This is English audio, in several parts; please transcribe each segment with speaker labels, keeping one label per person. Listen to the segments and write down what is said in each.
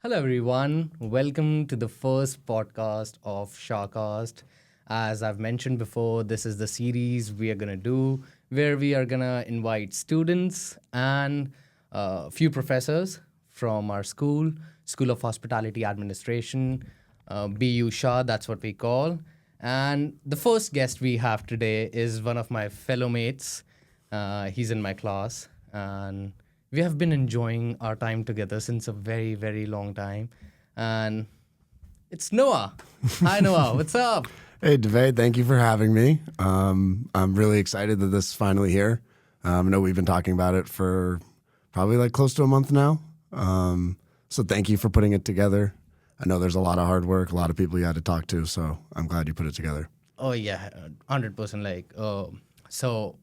Speaker 1: Hello, everyone. Welcome to the first podcast of SHAcast. As I've mentioned before, this is the series we are going to do where we are going to invite students and a few professors from our School of Hospitality Administration, BU Shah, that's what we call. And the first guest we have today is one of my fellow mates. He's in my class, and we have been enjoying our time together since a very, very long time. And it's Noah. Hi, Noah. What's up?
Speaker 2: Hey, Divey, thank you for having me. I'm really excited that this is finally here. I know we've been talking about it for probably like close to a month now. So thank you for putting it together. I know there's a lot of hard work, a lot of people you had to talk to, so I'm glad you put it together.
Speaker 1: Oh, yeah, 100%. So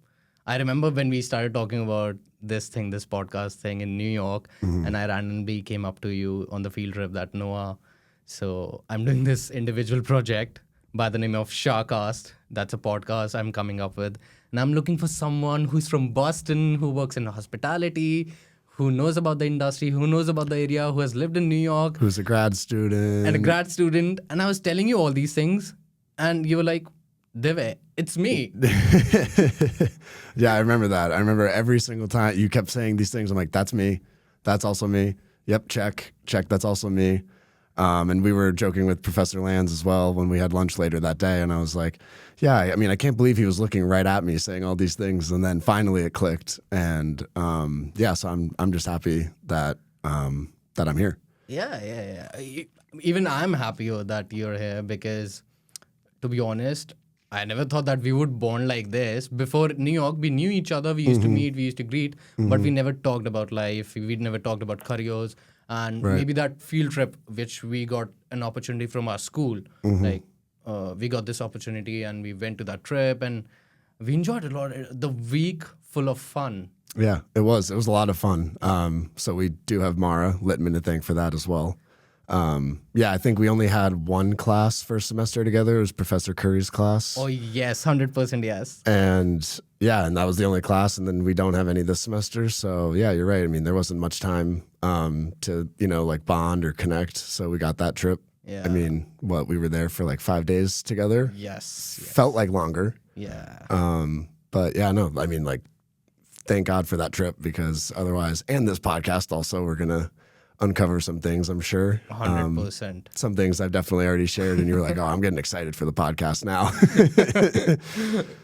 Speaker 1: I remember when we started talking about this podcast thing in New York, and I randomly came up to you on the field trip that Noah. So I'm doing this individual project by the name of SHAcast. That's a podcast I'm coming up with. And I'm looking for someone who's from Boston, who works in hospitality, who knows about the industry, who knows about the area, who has lived in New York.
Speaker 2: Who's a grad student.
Speaker 1: And a grad student. And I was telling you all these things, and you were like, Divey, it's me.
Speaker 2: Yeah, I remember that. I remember every single time you kept saying these things. I'm like, that's me. That's also me. Yep, check. That's also me. And we were joking with Professor Lands as well when we had lunch later that day. And I was like, yeah, I mean, I can't believe he was looking right at me saying all these things. And then finally it clicked. And so I'm just happy that I'm here.
Speaker 1: Yeah. Even I'm happier that you're here because, to be honest, I never thought that we would bond like this. Before New York, we knew each other. We used to meet, we used to greet, but we never talked about life. We never talked about careers. And maybe that field trip, which we got an opportunity from our school, we got this opportunity and we went to that trip and we enjoyed it a lot. The week full of fun.
Speaker 2: Yeah, it was. It was a lot of fun. So we do have Mara Littman to thank for that as well. I think we only had one class first semester together. It was Professor Curry's class.
Speaker 1: Oh, yes, 100% yes.
Speaker 2: And that was the only class. And then we don't have any this semester. So, yeah, you're right. I mean, there wasn't much time to, bond or connect. So we got that trip.
Speaker 1: Yeah.
Speaker 2: I mean, we were there for like 5 days together.
Speaker 1: Yes.
Speaker 2: Felt like longer.
Speaker 1: Yeah.
Speaker 2: But yeah, no, I mean, thank God for that trip because otherwise, and this podcast also, we're going to uncover some things, I'm sure.
Speaker 1: 100%.
Speaker 2: Some things I've definitely already shared, and you were like, oh, I'm getting excited for the podcast now.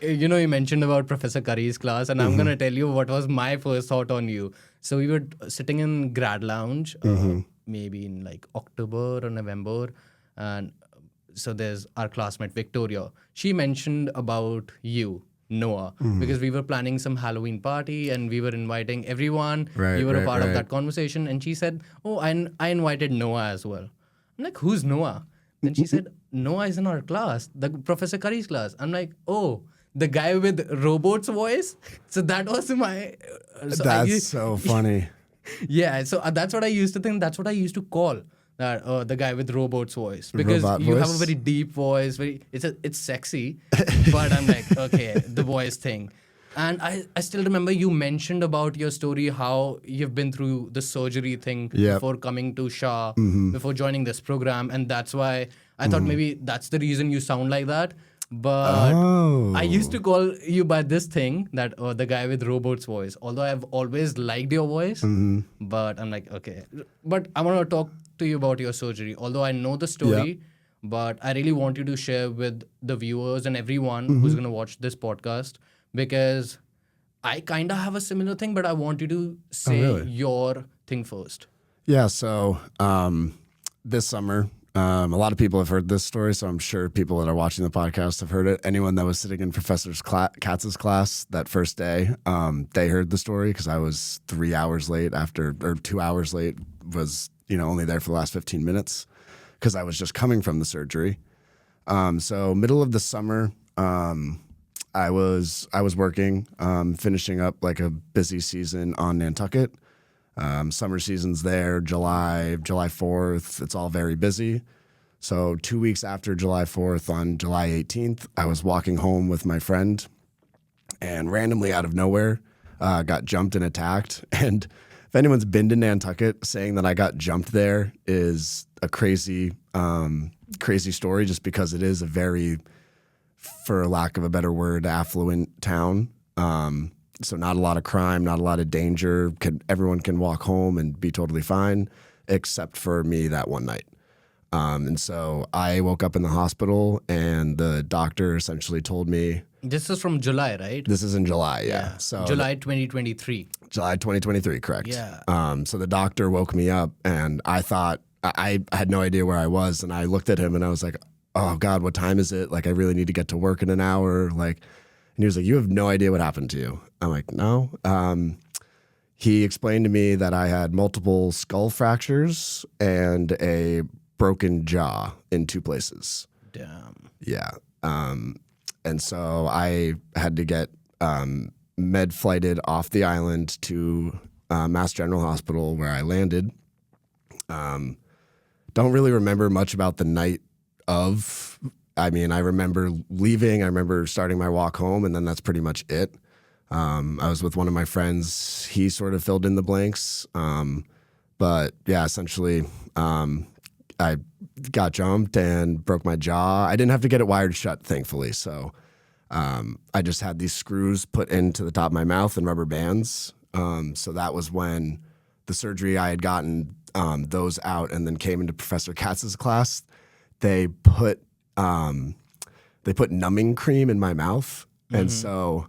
Speaker 1: You mentioned about Professor Curry's class, and I'm going to tell you what was my first thought on you. So we were sitting in grad lounge, maybe in October or November, and so there's our classmate Victoria. She mentioned about you, Noah, because we were planning some Halloween party and we were inviting everyone. You were a part of that conversation. And she said, oh, I invited Noah as well. I'm like, who's Noah? Then she said, Noah is in our class, the Professor Curry's class. I'm like, oh, the guy with robot's voice? So that was my...
Speaker 2: That's so funny.
Speaker 1: Yeah, so that's what I used to think. That's what I used to call that the guy with robot's voice, because you have a very deep voice. It's sexy, but I'm like, okay, the voice thing. And I still remember you mentioned about your story, how you've been through the surgery thing before coming to SHA, before joining this program, and that's why I thought maybe that's the reason you sound like that. But I used to call you by this thing, that the guy with robot's voice. Although I've always liked your voice, but I'm like, okay. But I want to talk to you about your surgery. Although I know the story, but I really want you to share with the viewers and everyone who's going to watch this podcast, because I kind of have a similar thing, but I want you to say your thing first.
Speaker 2: Yeah, so this summer, a lot of people have heard this story, so I'm sure people that are watching the podcast have heard it. Anyone that was sitting in Professor Katz's class that first day, they heard the story because I was 3 hours late or 2 hours late, was only there for the last 15 minutes because I was just coming from the surgery. So middle of the summer, I was working, finishing up like a busy season on Nantucket. Summer season's there, July 4th. It's all very busy. So 2 weeks after July 4th, on July 18th, I was walking home with my friend and randomly out of nowhere got jumped and attacked. And if anyone's been to Nantucket, saying that I got jumped there is a crazy story, just because it is a very, for lack of a better word, affluent town. So not a lot of crime, not a lot of danger. Everyone can walk home and be totally fine, except for me that one night. And so I woke up in the hospital, and the doctor essentially told me.
Speaker 1: This is from July, right?
Speaker 2: This is in July, yeah. So
Speaker 1: July 2023.
Speaker 2: July 2023, correct.
Speaker 1: Yeah.
Speaker 2: So the doctor woke me up, and I thought, I had no idea where I was, and I looked at him, and I was like, oh, God, what time is it? Like, I really need to get to work in an hour. Like, and he was like, you have no idea what happened to you. I'm like, no. He explained to me that I had multiple skull fractures and a broken jaw in 2 places.
Speaker 1: Damn.
Speaker 2: Yeah. And so I had to get med flighted off the island to Mass General Hospital, where I landed. Don't really remember much about the night of. I mean, I remember leaving. I remember starting my walk home, and then that's pretty much it. I was with one of my friends. He sort of filled in the blanks. But yeah, essentially, I got jumped and broke my jaw. I didn't have to get it wired shut, thankfully. So I just had these screws put into the top of my mouth and rubber bands. So that was when the surgery I had gotten those out, and then came into Professor Katz's class. They put numbing cream in my mouth. And so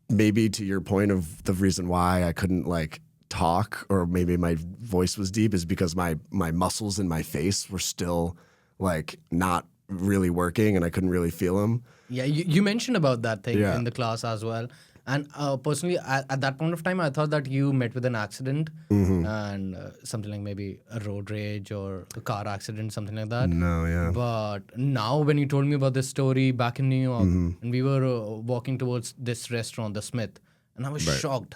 Speaker 2: maybe to your point of the reason why I couldn't like talk, or maybe my voice was deep, is because my muscles in my face were still like not really working, and I couldn't really feel them.
Speaker 1: Yeah, you mentioned about that thing in the class as well. And personally, at that point of time, I thought that you met with an accident and something like maybe a road rage or a car accident, something like that.
Speaker 2: No, yeah.
Speaker 1: But now when you told me about this story back in New York, and we were walking towards this restaurant, The Smith, and I was shocked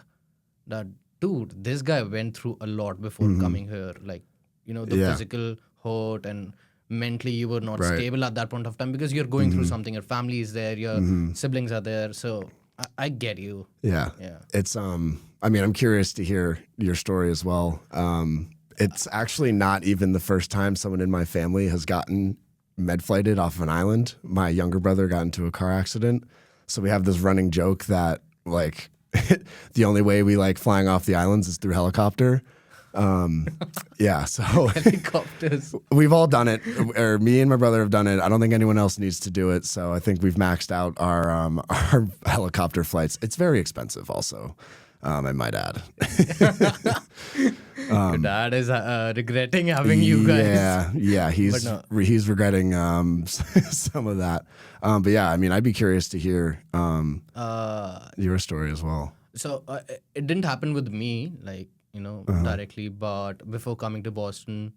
Speaker 1: that, dude, this guy went through a lot before coming here. Like, the physical hurt, and mentally you were not stable at that point of time, because you're going through something. Your family is there, your siblings are there. So I get you. Yeah.
Speaker 2: It's I mean, I'm curious to hear your story as well. It's actually not even the first time someone in my family has gotten med flighted off of an island. My younger brother got into a car accident. So we have this running joke that like the only way we like flying off the islands is through helicopter. So
Speaker 1: Helicopters.
Speaker 2: We've all done it, or me and my brother have done it. I don't think anyone else needs to do it. So I think we've maxed out our helicopter flights. It's very expensive also, I might add.
Speaker 1: Your dad is regretting having you guys.
Speaker 2: Yeah, he's regretting some of that. But yeah, I mean, I'd be curious to hear your story as well.
Speaker 1: So it didn't happen with me, like, directly, but before coming to Boston,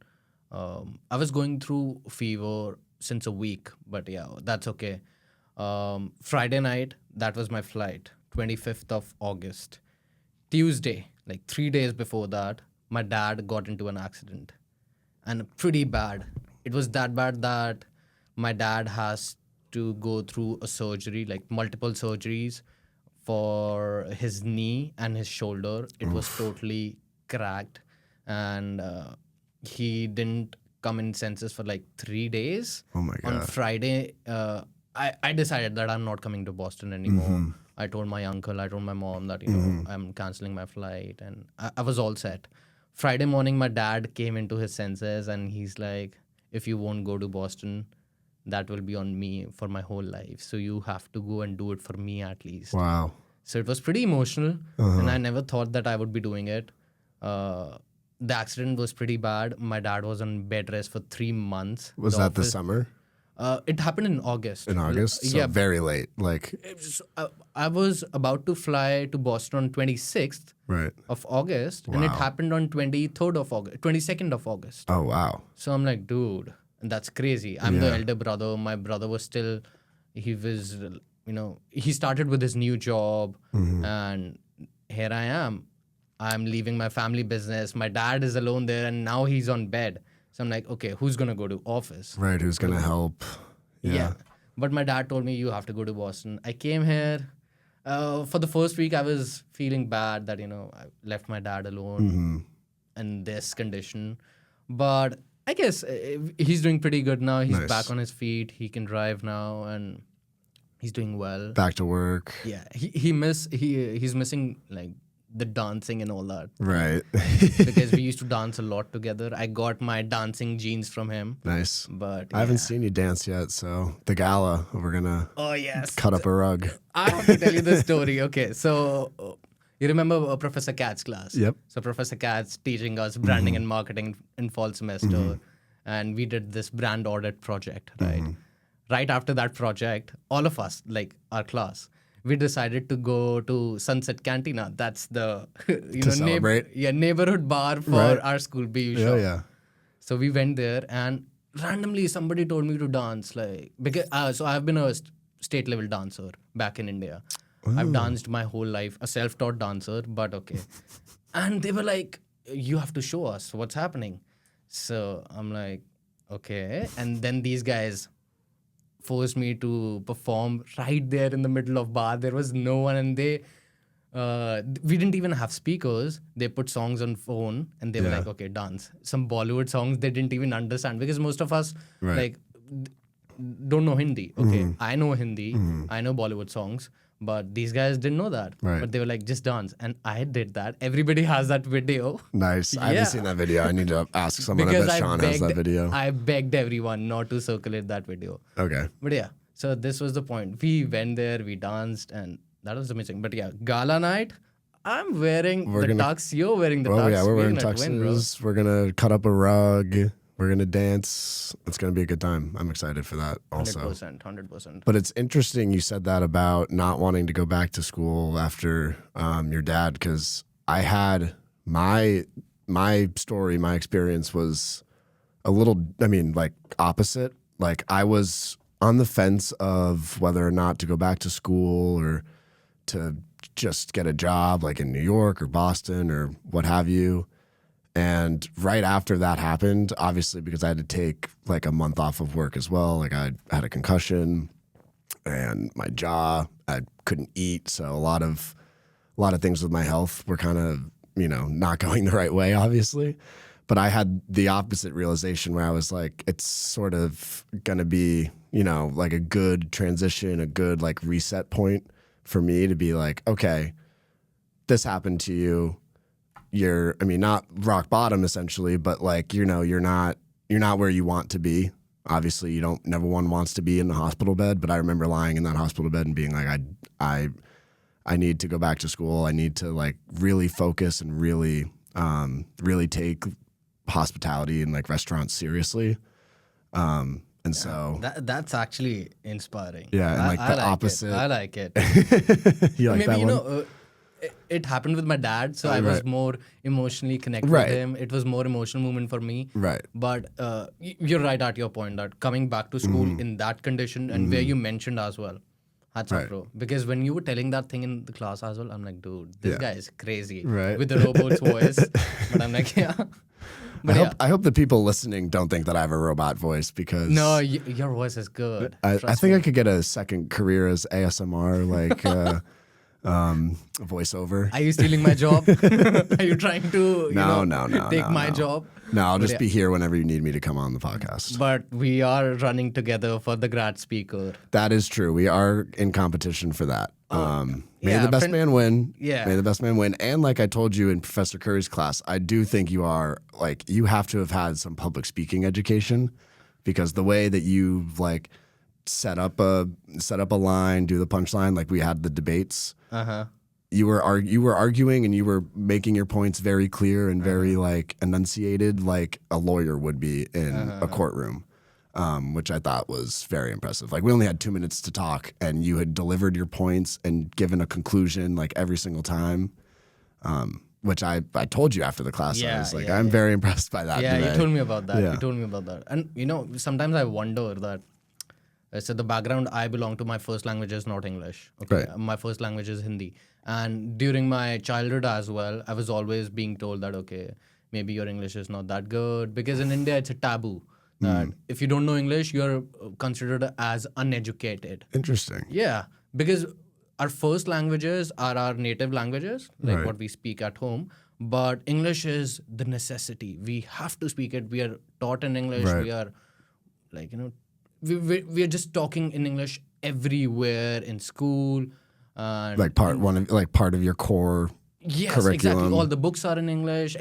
Speaker 1: I was going through fever since a week, but yeah, that's okay. Friday night, that was my flight, 25th of August. Tuesday, like 3 days before that, my dad got into an accident, and pretty bad. It was that bad that my dad has to go through a surgery, like multiple surgeries for his knee and his shoulder. It was totally cracked, and he didn't come in senses for like 3 days.
Speaker 2: Oh my God.
Speaker 1: On Friday, I decided that I'm not coming to Boston anymore. I told my uncle, I told my mom that, I'm canceling my flight, and I was all set. Friday morning, my dad came into his senses, and he's like, if you won't go to Boston, that will be on me for my whole life. So you have to go and do it for me at least.
Speaker 2: Wow.
Speaker 1: So it was pretty emotional, and I never thought that I would be doing it. The accident was pretty bad. My dad was on bed rest for 3 months.
Speaker 2: Was that the summer?
Speaker 1: It happened in August.
Speaker 2: In August? So
Speaker 1: yeah.
Speaker 2: Very late. Like
Speaker 1: I was about to fly to Boston on 26th of August, and it happened on 23rd of August, 22nd of August.
Speaker 2: Oh, wow.
Speaker 1: So I'm like, dude, that's crazy. I'm the elder brother. My brother was still, he was, he started with his new job, and here I am. I'm leaving my family business. My dad is alone there, and now he's on bed. So I'm like, okay, who's going to go to office?
Speaker 2: Right, who's going to help?
Speaker 1: Yeah. But my dad told me, you have to go to Boston. I came here. For the first week, I was feeling bad that, I left my dad alone in this condition. But I guess he's doing pretty good now. He's back on his feet. He can drive now and he's doing well.
Speaker 2: Back to work.
Speaker 1: Yeah. He's missing like the dancing and all that.
Speaker 2: Right.
Speaker 1: Because we used to dance a lot together. I got my dancing genes from him.
Speaker 2: Nice.
Speaker 1: But
Speaker 2: I haven't seen you dance yet, so the gala, we're gonna cut up a rug.
Speaker 1: I have to tell you the story. Okay, so you remember Professor Kat's class?
Speaker 2: Yep.
Speaker 1: So Professor Kat's teaching us branding and marketing in fall semester, and we did this brand audit project, right? Right after that project, all of us, like our class, we decided to go to Sunset Cantina. That's the neighborhood bar for our school BU shop.
Speaker 2: Yeah.
Speaker 1: So we went there, and randomly somebody told me to dance. So I've been a state level dancer back in India. I've danced my whole life, a self-taught dancer, but okay. And they were like, "You have to show us what's happening." So I'm like, okay. And then these guys forced me to perform right there in the middle of bar. There was no one, and we didn't even have speakers. They put songs on phone, and they were like, okay, dance. Some Bollywood songs they didn't even understand, because most of us don't know Hindi. Okay, I know Hindi. I know Bollywood songs. But these guys didn't know that.
Speaker 2: Right.
Speaker 1: But they were like, just dance. And I did that. Everybody has that video.
Speaker 2: Nice. I haven't seen that video. I need to ask someone.
Speaker 1: Because
Speaker 2: I bet Sean has that video.
Speaker 1: I begged everyone not to circulate that video.
Speaker 2: Okay.
Speaker 1: But yeah, so this was the point. We went there, we danced, and that was amazing. But yeah, gala night, I'm wearing tux. You're wearing the tux.
Speaker 2: Oh yeah, we're wearing tuxes. We're going to cut up a rug. We're going to dance. It's going to be a good time. I'm excited for that also.
Speaker 1: 100%.
Speaker 2: But it's interesting you said that about not wanting to go back to school after your dad, because I had my story, my experience was a little, opposite. Like I was on the fence of whether or not to go back to school or to just get a job like in New York or Boston or what have you. And right after that happened, obviously, because I had to take like a month off of work as well. Like I had a concussion and my jaw, I couldn't eat. So a lot of things with my health were kind of, not going the right way, obviously. But I had the opposite realization where I was like, it's sort of going to be, like a good transition, a good like reset point for me to be like, okay, this happened to you. You're, not rock bottom essentially, but like, you're not where you want to be. Obviously, never one wants to be in the hospital bed, but I remember lying in that hospital bed and being like, I need to go back to school. I need to like really focus and really take hospitality and like restaurants seriously. So
Speaker 1: that's actually inspiring.
Speaker 2: Yeah, and like the opposite.
Speaker 1: I like it.
Speaker 2: You like
Speaker 1: Maybe
Speaker 2: that one?
Speaker 1: It happened with my dad, so I was more emotionally connected with him. It was more emotional moment for me.
Speaker 2: Right.
Speaker 1: But you're right at your point that coming back to school in that condition and where you mentioned as well, hats off, bro. Because when you were telling that thing in the class as well, I'm like, dude, this guy is crazy with the robot's voice. But I'm like, yeah. But
Speaker 2: I hope the people listening don't think that I have a robot voice, because
Speaker 1: no, your voice is good.
Speaker 2: I think I could get a second career as ASMR, like voiceover.
Speaker 1: Are you stealing my job? Are you trying to take my job?
Speaker 2: No, I'll just be here whenever you need me to come on the podcast.
Speaker 1: But we are running together for the grad speaker.
Speaker 2: That is true. We are in competition for that. May the best man win.
Speaker 1: Yeah.
Speaker 2: May the best man win. And like I told you in Professor Curry's class, I do think you have to have had some public speaking education, because the way that you like set up a line, do the punchline, like we had the debates. You were arguing and you were making your points very clear and very like enunciated, like a lawyer would be in a courtroom, which I thought was very impressive. Like we only had 2 minutes to talk, and you had delivered your points and given a conclusion like every single time. Which I told you after the class. I was like, I'm very impressed by that.
Speaker 1: Yeah,
Speaker 2: today.
Speaker 1: you told me about that.
Speaker 2: Yeah.
Speaker 1: You told me about that. And sometimes I wonder that. So the background I belong to, my first language is not English. Okay,
Speaker 2: right.
Speaker 1: My first language is Hindi. And during my childhood as well, I was always being told that, okay, maybe your English is not that good. Because in India, it's a taboo that if you don't know English, you're considered as uneducated.
Speaker 2: Interesting.
Speaker 1: Yeah, because our first languages are our native languages, like what we speak at home. But English is the necessity. We have to speak it. We are taught in English.
Speaker 2: Right.
Speaker 1: We are like, we are just talking in English everywhere in school. And
Speaker 2: Like part of your core
Speaker 1: yes,
Speaker 2: curriculum.
Speaker 1: exactly. All the books are in English.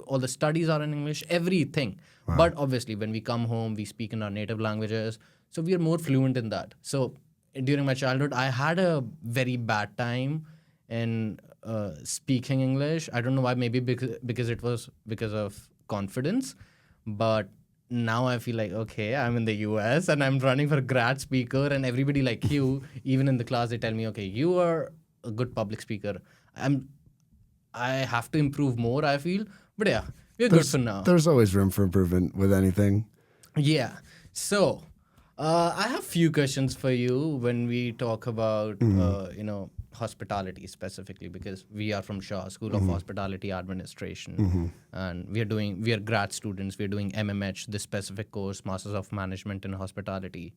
Speaker 1: All the studies are in English. Everything. Wow. But obviously, when we come home, we speak in our native languages. So we are more fluent in that. So during my childhood, I had a very bad time in speaking English. I don't know why. Maybe because it was because of confidence. But now I feel like, okay, I'm in the US and I'm running for grad speaker, and everybody like you, even in the class, they tell me, okay, you are a good public speaker. I have to improve more, I feel. But yeah, we're good for now.
Speaker 2: There's always room for improvement with anything.
Speaker 1: Yeah. So I have few questions for you when we talk about, hospitality specifically, because we are from SHA, School of Hospitality Administration, and we are grad students. We're doing MMH, this specific course, Masters of Management in Hospitality.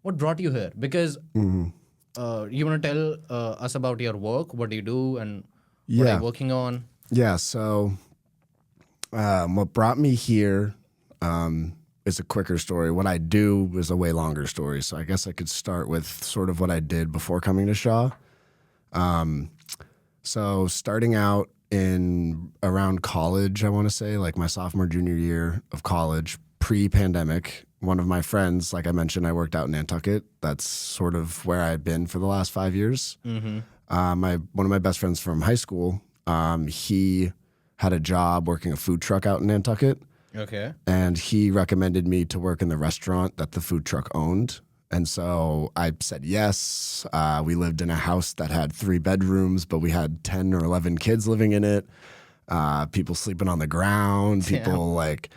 Speaker 1: What brought you here? Because you want to tell us about your work, what do you do, and what are you working on?
Speaker 2: Yeah, so what brought me here is a quicker story. What I do is a way longer story. So I guess I could start with sort of what I did before coming to SHA. So starting out in around college, I want to say, like my sophomore, junior year of college, pre-pandemic, one of my friends, like I mentioned, I worked out in Nantucket. That's sort of where I've been for the last 5 years. One of my best friends from high school, he had a job working a food truck out in Nantucket.
Speaker 1: Okay.
Speaker 2: And he recommended me to work in the restaurant that the food truck owned. And so I said yes. We lived in a house that had 3 bedrooms, but we had 10 or 11 kids living in it. People sleeping on the ground, people like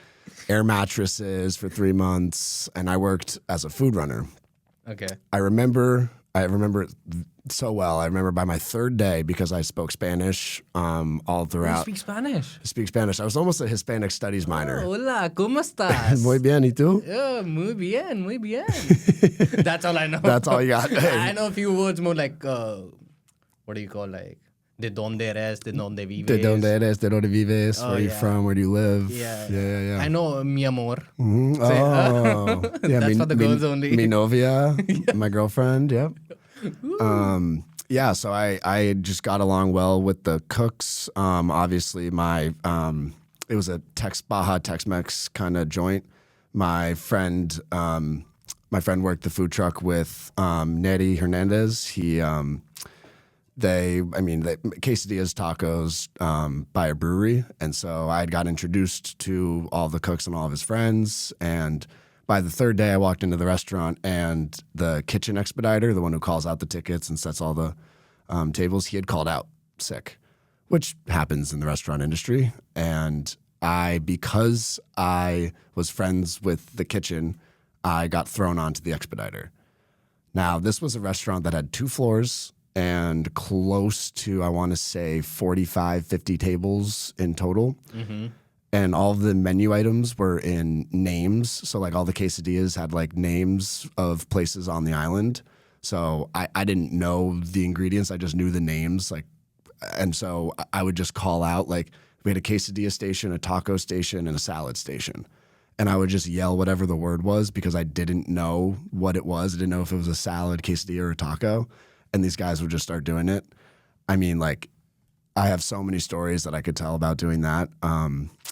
Speaker 2: air mattresses for 3 months. And I worked as a food runner.
Speaker 1: Okay.
Speaker 2: I remember it so well. I remember by my 3rd day, because I spoke Spanish all throughout.
Speaker 1: You speak Spanish?
Speaker 2: I speak Spanish. I was almost a Hispanic studies minor.
Speaker 1: Hola, ¿cómo estás?
Speaker 2: Muy bien, ¿y tú?
Speaker 1: Muy bien, muy bien. That's all I know.
Speaker 2: That's all you got.
Speaker 1: I know a few words more like, what do you call, like, de donde eres, de donde vives.
Speaker 2: De donde eres, de donde vives, where are you from, where do you live?
Speaker 1: Yeah. I know mi amor.
Speaker 2: Mm-hmm. Yeah,
Speaker 1: that's for the girls only.
Speaker 2: Mi novia, my girlfriend, yep. So I just got along well with the cooks. Obviously, it was a Baja Tex-Mex kind of joint. My friend worked the food truck with Neri Hernandez. They quesadillas, tacos by a brewery. And so I got introduced to all the cooks and all of his friends. And by the 3rd day, I walked into the restaurant, and the kitchen expediter, the one who calls out the tickets and sets all the tables, he had called out sick, which happens in the restaurant industry. And because I was friends with the kitchen, I got thrown onto the expediter. Now, this was a restaurant that had 2 floors and close to, I want to say, 45, 50 tables in total. Mm-hmm. And all of the menu items were in names. So like all the quesadillas had like names of places on the island. So I didn't know the ingredients. I just knew the names. And so I would just call out, like, we had a quesadilla station, a taco station, and a salad station. And I would just yell whatever the word was, because I didn't know what it was. I didn't know if it was a salad, quesadilla, or a taco. And these guys would just start doing it. I mean, like, I have so many stories that I could tell about doing that.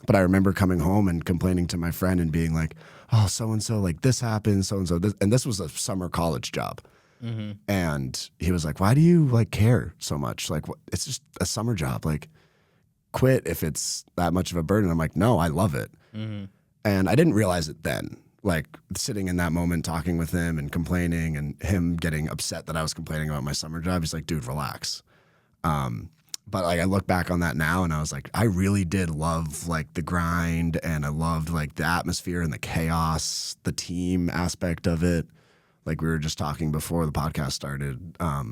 Speaker 2: But I remember coming home and complaining to my friend and being like, oh, so-and-so, like, this happened, so-and-so. And this was a summer college job. Mm-hmm. And he was like, why do you, like, care so much? Like, it's just a summer job. Like, quit if it's that much of a burden. I'm like, no, I love it. Mm-hmm. And I didn't realize it then. Like, sitting in that moment, talking with him and complaining, and him getting upset that I was complaining about my summer job. He's like, dude, relax. But like, I look back on that now, and I was like, I really did love like the grind, and I loved like the atmosphere and the chaos, the team aspect of it. Like we were just talking before the podcast started. I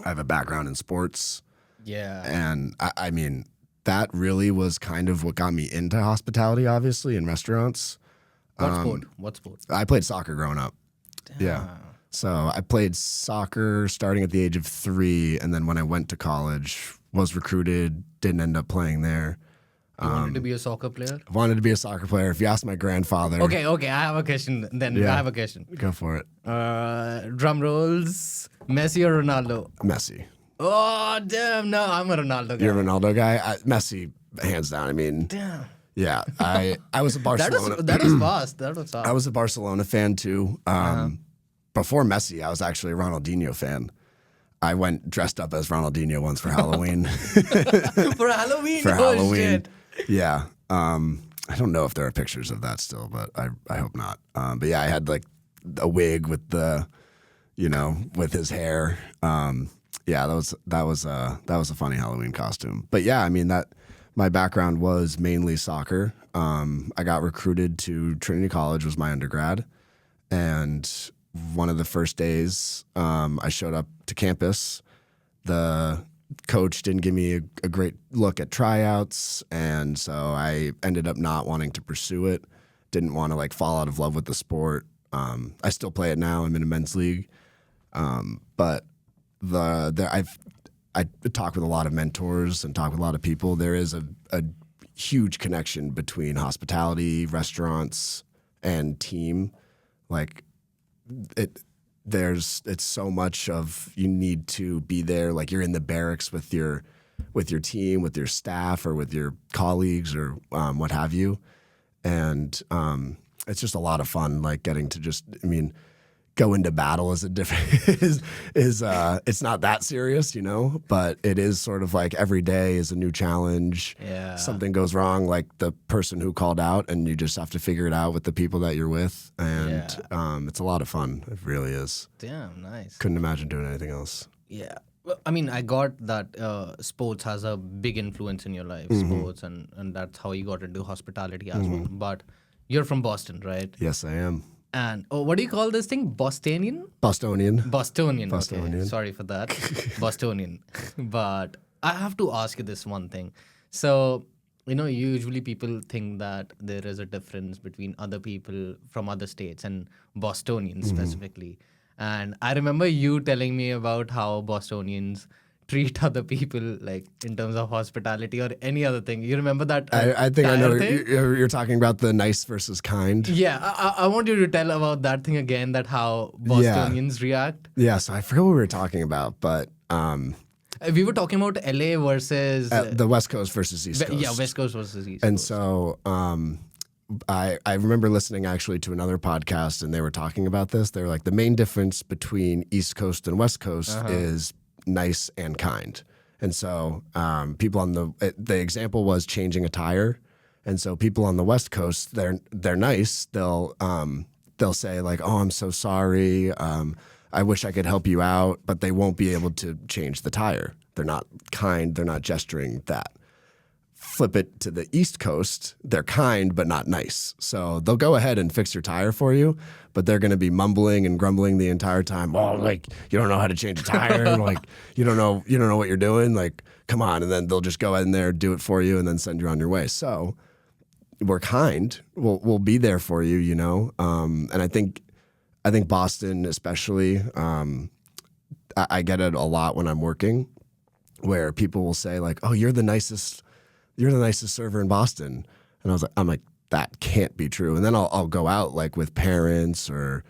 Speaker 2: have a background in sports.
Speaker 1: Yeah.
Speaker 2: And I mean, that really was kind of what got me into hospitality, obviously, in restaurants.
Speaker 1: What sport?
Speaker 2: I played soccer growing up.
Speaker 1: Damn.
Speaker 2: Yeah. So I played soccer starting at the age of 3, and then when I went to college, was recruited, didn't end up playing there.
Speaker 1: You wanted to be a soccer player?
Speaker 2: Wanted to be a soccer player. If you ask my grandfather.
Speaker 1: Okay, I have a question. Then I have a question.
Speaker 2: Go for it.
Speaker 1: Drum rolls, Messi or Ronaldo?
Speaker 2: Messi.
Speaker 1: Oh, damn. No, I'm a Ronaldo guy.
Speaker 2: You're a Ronaldo guy? Messi, hands down. I mean,
Speaker 1: Damn.
Speaker 2: yeah, I was a Barcelona.
Speaker 1: That was fast. That was fast.
Speaker 2: I was a Barcelona fan too. Before Messi, I was actually a Ronaldinho fan. I went dressed up as Ronaldinho once for Halloween.
Speaker 1: For Halloween?
Speaker 2: For
Speaker 1: Oh,
Speaker 2: Halloween.
Speaker 1: shit.
Speaker 2: Yeah. I don't know if there are pictures of that still, but I hope not. But yeah, I had like a wig with the, with his hair. Yeah, that was a funny Halloween costume. But yeah, I mean my background was mainly soccer. I got recruited to Trinity College, was my undergrad, and one of the first days I showed up to campus. The coach didn't give me a great look at tryouts, and so I ended up not wanting to pursue it. Didn't want to like fall out of love with the sport. I still play it now. I'm in a men's league, but I talk with a lot of mentors and talk with a lot of people. There is a huge connection between hospitality, restaurants, and team. Like it's so much of you need to be there. Like you're in the barracks with your team, with your staff, or with your colleagues, or what have you. And it's just a lot of fun. Like getting to go into battle is a different is it's not that serious, but it is sort of like every day is a new challenge.
Speaker 1: Yeah.
Speaker 2: Something goes wrong, like the person who called out, and you just have to figure it out with the people that you're with. And it's a lot of fun. It really is.
Speaker 1: Damn, nice.
Speaker 2: Couldn't imagine doing anything else.
Speaker 1: Yeah. Well, I mean, I got that sports has a big influence in your life, sports, and that's how you got into hospitality as well. But you're from Boston, right?
Speaker 2: Yes, I am.
Speaker 1: And what do you call this thing? Bostonian?
Speaker 2: Bostonian.
Speaker 1: Okay. Sorry for that. Bostonian. But I have to ask you this one thing. So, usually people think that there is a difference between other people from other states and Bostonians specifically. And I remember you telling me about how Bostonians treat other people, like in terms of hospitality or any other thing. You remember that?
Speaker 2: I think I know you're talking about the nice versus kind.
Speaker 1: Yeah, I want you to tell about that thing again, that how Bostonians react.
Speaker 2: Yeah, so I forget what we were talking about, but
Speaker 1: we were talking about LA versus
Speaker 2: the West Coast versus East Coast.
Speaker 1: Yeah, West Coast versus East Coast.
Speaker 2: And so I remember listening actually to another podcast, and they were talking about this. They were like, the main difference between East Coast and West Coast is nice and kind. And so people on the example was changing a tire. And so people on the West Coast, they're nice. They'll say like, oh, I'm so sorry. I wish I could help you out, but they won't be able to change the tire. They're not kind. They're not gesturing that. Flip it to the East Coast, they're kind but not nice. So they'll go ahead and fix your tire for you, but they're going to be mumbling and grumbling the entire time. Oh, like you don't know how to change a tire, like you don't know what you're doing. Like, come on, and then they'll just go in there, do it for you, and then send you on your way. So we're kind. We'll be there for you, And I think Boston especially. I get it a lot when I'm working, where people will say like, "Oh, you're the nicest server in Boston," and I'm like, that can't be true. And then I'll go out like with parents or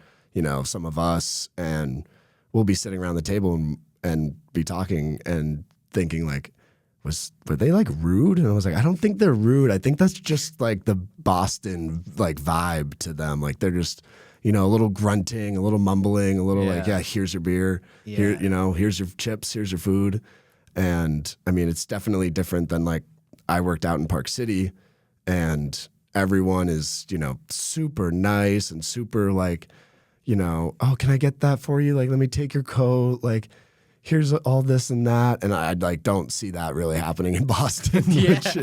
Speaker 2: some of us, and we'll be sitting around the table and be talking and thinking like, were they like rude? And I was like, I don't think they're rude. I think that's just like the Boston like vibe to them. Like they're just a little grunting, a little mumbling, a little like, yeah, here's your beer, here, here's your chips, here's your food. And I mean, it's definitely different than like, I worked out in Park City, and everyone is, super nice and super like, oh, can I get that for you? Like, let me take your coat. Like, here's all this and that. And I like don't see that really happening in Boston, which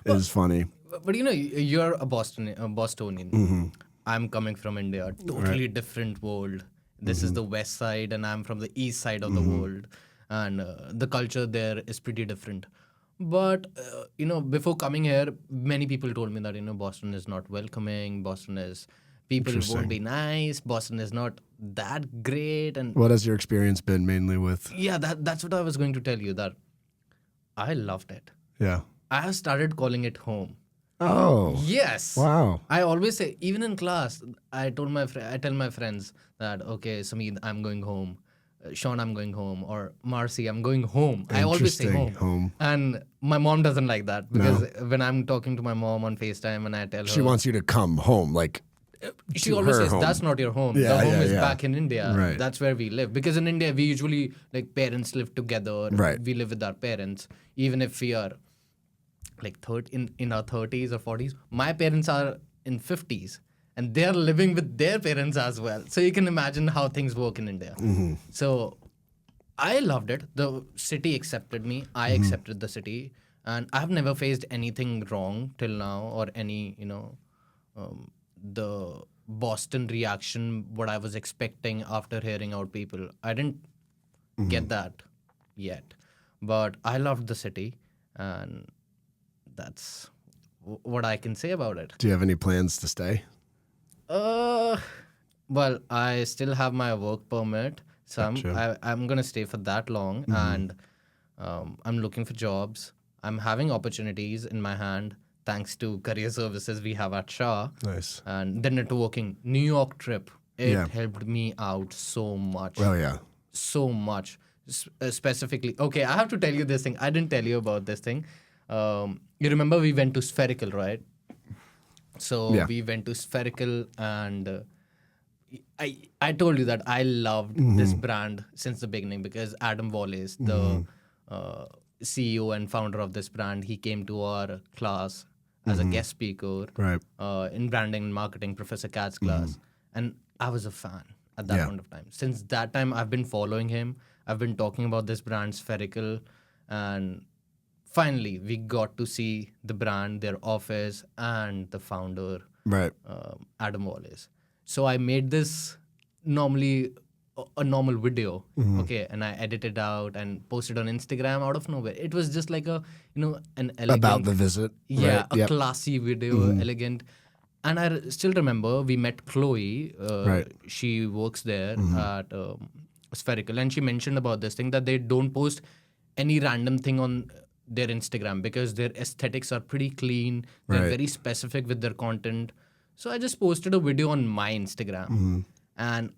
Speaker 2: is funny.
Speaker 1: But you're a Bostonian. I'm coming from India, totally different world. This is the west side, and I'm from the east side of the world, and the culture there is pretty different. But, before coming here, many people told me that, Boston is not welcoming. People won't be nice. Boston is not that great. And
Speaker 2: what has your experience been mainly with?
Speaker 1: Yeah, that's what I was going to tell you, that I loved it.
Speaker 2: Yeah.
Speaker 1: I have started calling it home.
Speaker 2: Oh.
Speaker 1: Yes.
Speaker 2: Wow.
Speaker 1: I always say, even in class, I tell my friends that, okay, Sameed, I'm going home. Sean, I'm going home. Or Marcy, I'm going home. I always say home. And my mom doesn't like that, because when I'm talking to my mom on FaceTime and I tell her,
Speaker 2: she wants you to come home, like.
Speaker 1: She always says,
Speaker 2: home.
Speaker 1: That's not your home. The home is back in India.
Speaker 2: Right.
Speaker 1: That's where we live. Because in India, we usually, like, parents live together.
Speaker 2: Right.
Speaker 1: We live with our parents. Even if we are like in our 30s or 40s. My parents are in 50s. And they're living with their parents as well. So you can imagine how things work in India.
Speaker 2: Mm-hmm.
Speaker 1: So I loved it. The city accepted me. I accepted the city. And I've never faced anything wrong till now, or any, the Boston reaction, what I was expecting after hearing out people. I didn't get that yet. But I loved the city, and that's what I can say about it.
Speaker 2: Do you have any plans to stay?
Speaker 1: Well, I still have my work permit. So I'm going to stay for that long. And I'm looking for jobs. I'm having opportunities in my hand, thanks to career services we have at SHA.
Speaker 2: Nice.
Speaker 1: And the networking, New York trip, it helped me out so much.
Speaker 2: Well, yeah.
Speaker 1: So much. Specifically, okay, I have to tell you this thing. I didn't tell you about this thing. You remember we went to Spherical, right? So we went to Spherical, and I told you that I loved this brand since the beginning, because Adam Wallace, the CEO and founder of this brand, he came to our class as a guest speaker in branding and marketing, Professor Kat's class. And I was a fan at that point of time. Since that time, I've been following him. I've been talking about this brand, Spherical, and finally, we got to see the brand, their office, and the founder, Adam Wallace. So I made this a normal video, okay, and I edited out and posted on Instagram out of nowhere. It was just like an elegant,
Speaker 2: about the visit,
Speaker 1: a classy video, elegant. And I still remember we met Chloe. She works there at Spherical, and she mentioned about this thing, that they don't post any random thing on their Instagram, because their aesthetics are pretty clean. They're very specific with their content. So I just posted a video on my Instagram, and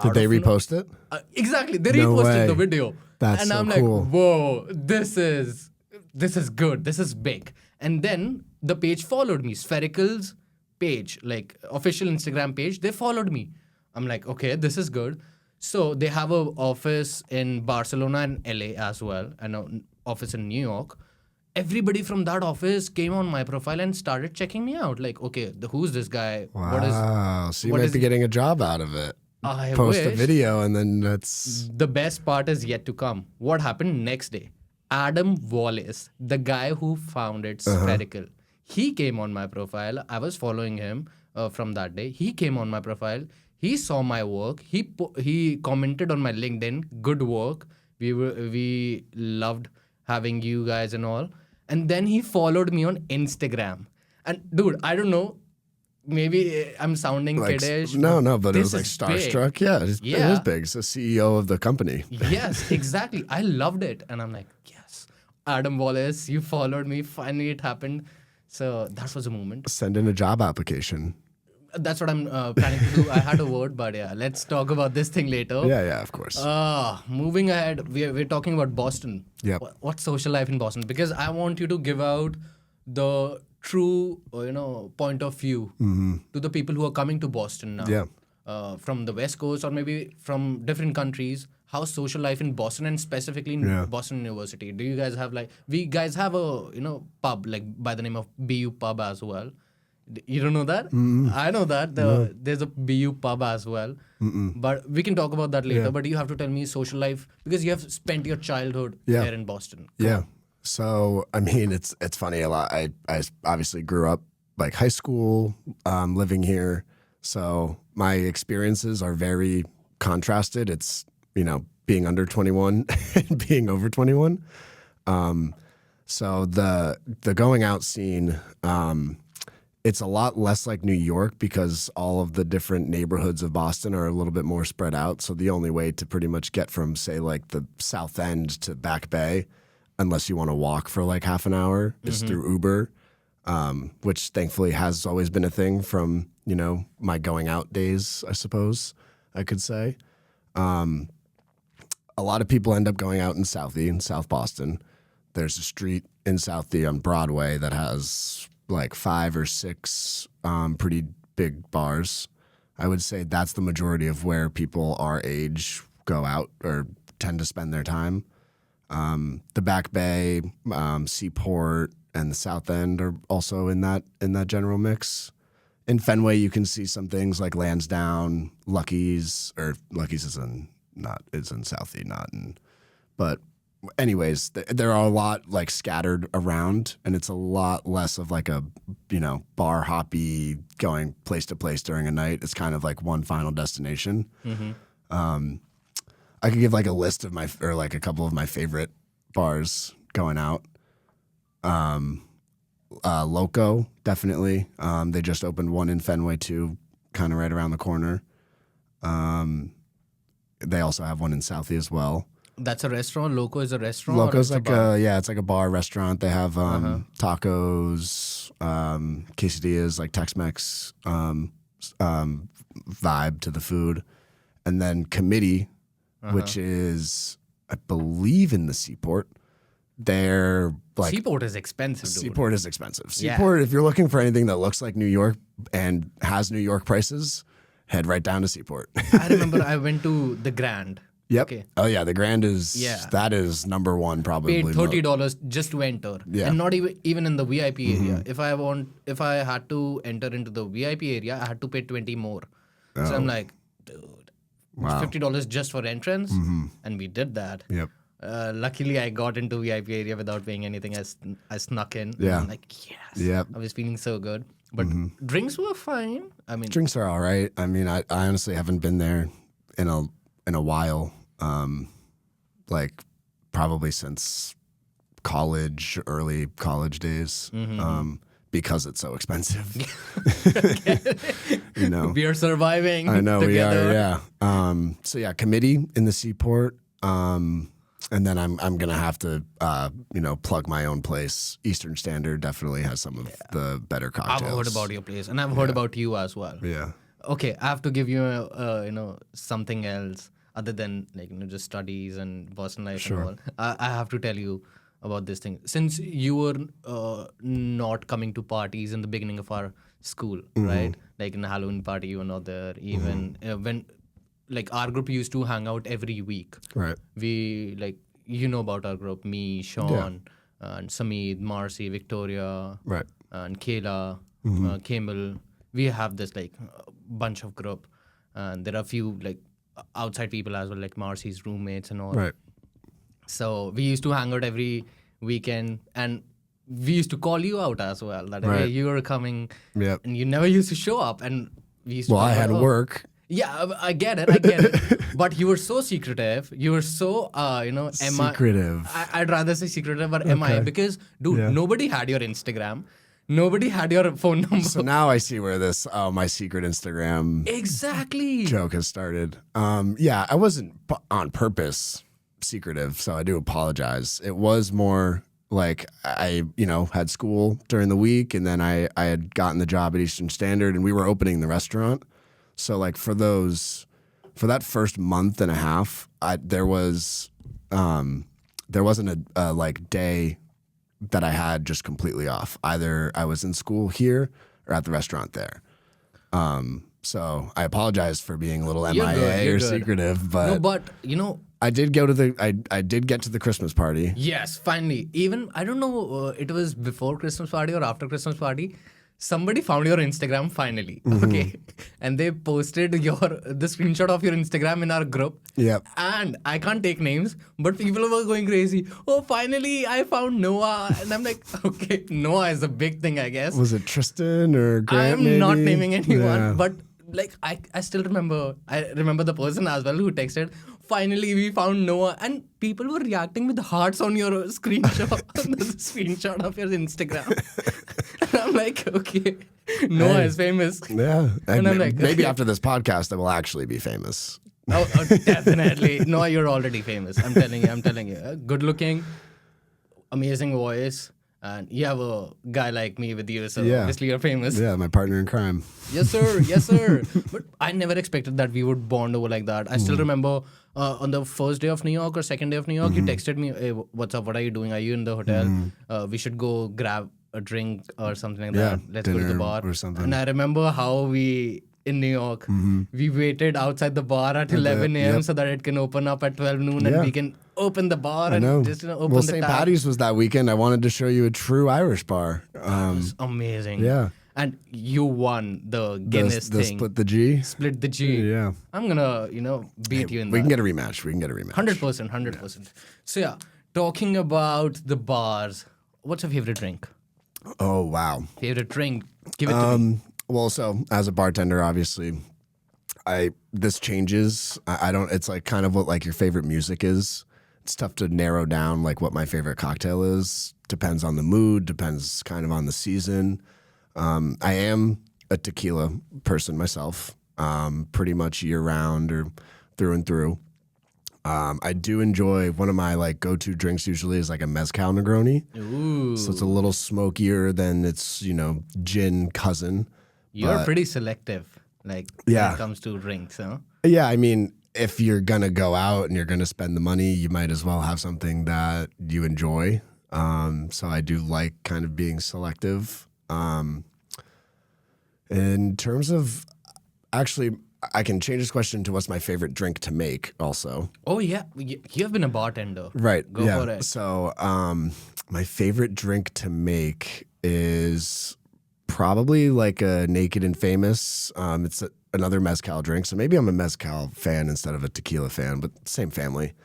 Speaker 2: did they repost it?
Speaker 1: Exactly, they reposted the video.
Speaker 2: That's
Speaker 1: and
Speaker 2: so
Speaker 1: I'm
Speaker 2: cool.
Speaker 1: like, whoa, this is good. This is big. And then the page followed me. Spherical's page, like official Instagram page, they followed me. I'm like, okay, this is good. So they have an office in Barcelona and LA as well, and an office in New York. Everybody from that office came on my profile and started checking me out. Like, okay, who's this guy?
Speaker 2: Wow. So you might be getting a job out of it.
Speaker 1: I
Speaker 2: Post
Speaker 1: wish.
Speaker 2: a video, and then that's...
Speaker 1: The best part is yet to come. What happened next day? Adam Wallace, the guy who founded Spherical, he came on my profile. I was following him from that day. He came on my profile. He saw my work. He commented on my LinkedIn, good work. We loved having you guys and all. And then he followed me on Instagram. And dude, I don't know. Maybe I'm sounding kiddish.
Speaker 2: No, but it was like starstruck. Big. Yeah, it is big. It's the CEO of the company.
Speaker 1: Yes, exactly. I loved it. And I'm like, yes, Adam Wallace, you followed me. Finally, it happened. So that was a moment.
Speaker 2: Send in a job application.
Speaker 1: That's what I'm planning to do. I had a word, but yeah, let's talk about this thing later.
Speaker 2: Yeah, of course.
Speaker 1: Moving ahead, we're talking about Boston.
Speaker 2: Yeah.
Speaker 1: What's social life in Boston? Because I want you to give out the true, point of view to the people who are coming to Boston now.
Speaker 2: Yeah.
Speaker 1: From the West Coast or maybe from different countries. How's social life in Boston, and specifically in Boston University? Do you guys have we guys have a pub by the name of BU Pub as well. You don't know that? I know that. There's a BU pub as well. But we can talk about that later. But you have to tell me social life, because you have spent your childhood here in Boston.
Speaker 2: Yeah. So, I mean, it's funny a lot. I obviously grew up like high school, living here. So my experiences are very contrasted. It's, being under 21 and being over 21. So the going out scene, it's a lot less like New York because all of the different neighborhoods of Boston are a little bit more spread out. So the only way to pretty much get from, say, like the South End to Back Bay, unless you want to walk for like half an hour, is through Uber, which thankfully has always been a thing from, you know, my going out days, I suppose I could say. A lot of people end up going out in Southie, in South Boston. There's a street in Southie on Broadway that has like 5 or 6 pretty big bars. I would say that's the majority of where people our age go out or tend to spend their time. The Back Bay, Seaport, and the South End are also in that general mix. In Fenway, you can see some things like Lansdowne, Lucky's is in Southie, but anyways, there are a lot like scattered around, and it's a lot less of like a, you know, bar hoppy going place to place during a night. It's kind of like one final destination. I could give like a list of like a couple of my favorite bars going out. Loco, definitely. They just opened one in Fenway too, kind of right around the corner. They also have one in Southie as well.
Speaker 1: That's a restaurant? Loco is a restaurant?
Speaker 2: Loco's like it's like a bar restaurant. They have tacos, quesadillas, like Tex-Mex vibe to the food. And then Committee, which is, I believe, in the Seaport. They're like...
Speaker 1: Seaport is expensive, dude.
Speaker 2: Seaport is expensive. Seaport, if you're looking for anything that looks like New York and has New York prices, head right down to Seaport.
Speaker 1: I remember I went to the Grand.
Speaker 2: Yep. Okay. Oh yeah, the Grand is that is number one probably.
Speaker 1: Paid $30 just to enter, and not even in the VIP area. If I had to enter into the VIP area, I had to pay 20 more. So I'm like, dude, $50 just for entrance, and we did that.
Speaker 2: Yep.
Speaker 1: Luckily, I got into VIP area without paying anything. I snuck in.
Speaker 2: Yeah.
Speaker 1: I'm like, yes.
Speaker 2: Yep.
Speaker 1: I was feeling so good, but drinks were fine. I mean,
Speaker 2: drinks are all right. I mean, I honestly haven't been there in a while. Like probably since early college days, because it's so expensive. You know,
Speaker 1: we are surviving.
Speaker 2: I know
Speaker 1: together.
Speaker 2: we are. Yeah. So yeah, Committee in the Seaport. And then I'm gonna have to plug my own place. Eastern Standard definitely has some of the better cocktails.
Speaker 1: I've heard about your place, and I've heard about you as well.
Speaker 2: Yeah.
Speaker 1: Okay, I have to give you something else other than just studies and Boston life and all. I have to tell you about this thing. Since you were not coming to parties in the beginning of our school, right? Like in the Halloween party, you were not there. Even when our group used to hang out every week.
Speaker 2: Right.
Speaker 1: We about our group, me, Sean, and Sameed, Marcy, Victoria,
Speaker 2: right,
Speaker 1: and Kayla, Kimball. We have this bunch of group, and there are a few outside people as well, like Marcy's roommates and all.
Speaker 2: Right.
Speaker 1: So we used to hang out every weekend, and we used to call you out as well. That hey, you were coming, and you never used to show up. And we used to
Speaker 2: I had work.
Speaker 1: Yeah, I get it. But you were so secretive. You were so,
Speaker 2: secretive.
Speaker 1: I'd rather say secretive or MI because, dude, nobody had your Instagram. Nobody had your phone number.
Speaker 2: So now I see where this, my secret Instagram joke has started. I wasn't on purpose secretive, so I do apologize. It was more like I, had school during the week, and then I had gotten the job at Eastern Standard, and we were opening the restaurant. So for that first month and a half, there wasn't a day that I had just completely off. Either I was in school here or at the restaurant there. So I apologize for being a little MIA or secretive, but I did go to I did get to the Christmas party.
Speaker 1: Yes, finally. Even I don't know, it was before Christmas party or after Christmas party. Somebody found your Instagram finally, okay? And they posted the screenshot of your Instagram in our group.
Speaker 2: Yep.
Speaker 1: And I can't take names, but people were going crazy. Oh, finally, I found Noah. And I'm like, okay, Noah is a big thing, I guess.
Speaker 2: Was it Tristan or Grant?
Speaker 1: I'm not naming anyone, but I still remember. I remember the person as well who texted, finally, we found Noah. And people were reacting with hearts on your screenshot, the screenshot of your Instagram. And I'm like, okay. Noah is famous.
Speaker 2: Yeah.
Speaker 1: And I'm like,
Speaker 2: maybe after this podcast, I will actually be famous.
Speaker 1: Oh, definitely. No, you're already famous. I'm telling you. Good looking, amazing voice, and you have a guy like me with you, so obviously you're famous.
Speaker 2: Yeah, my partner in crime.
Speaker 1: Yes, sir. Yes, sir. But I never expected that we would bond over like that. I still remember on the first day of New York or second day of New York, you texted me, "Hey, what's up? What are you doing? Are you in the hotel? We should go grab a drink or something like that. Let's go to the bar."
Speaker 2: Or something.
Speaker 1: And I remember how we... in New York, we waited outside the bar at 11 a.m. so that it can open up at 12 noon and we can open the bar and just open the
Speaker 2: St.
Speaker 1: tap.
Speaker 2: Paddy's was that weekend. I wanted to show you a true Irish bar.
Speaker 1: It was amazing.
Speaker 2: Yeah.
Speaker 1: And you won the Guinness
Speaker 2: the
Speaker 1: thing.
Speaker 2: Split the G.
Speaker 1: Split the G.
Speaker 2: Yeah.
Speaker 1: I'm gonna, beat you in that.
Speaker 2: We can get a rematch.
Speaker 1: 100%, 100%. So yeah, talking about the bars, what's your favorite drink?
Speaker 2: Oh, wow.
Speaker 1: Favorite drink? Give it to me.
Speaker 2: Well, so as a bartender, obviously, this changes. I don't. It's like kind of what like your favorite music is. It's tough to narrow down like what my favorite cocktail is. Depends on the mood. Depends kind of on the season. I am a tequila person myself. Pretty much year round or through and through. I do enjoy one of my like go-to drinks usually is like a mezcal Negroni.
Speaker 1: Ooh.
Speaker 2: So it's a little smokier than its gin cousin.
Speaker 1: You're pretty selective, like when it comes to drinks, huh?
Speaker 2: Yeah, I mean, if you're gonna go out and you're gonna spend the money, you might as well have something that you enjoy. So I do like kind of being selective. In terms of, actually, I can change this question to what's my favorite drink to make also.
Speaker 1: Oh yeah, you have been a bartender.
Speaker 2: Right.
Speaker 1: Go for it.
Speaker 2: So my favorite drink to make is probably like a Naked and Famous. It's another mezcal drink. So maybe I'm a mezcal fan instead of a tequila fan, but same family.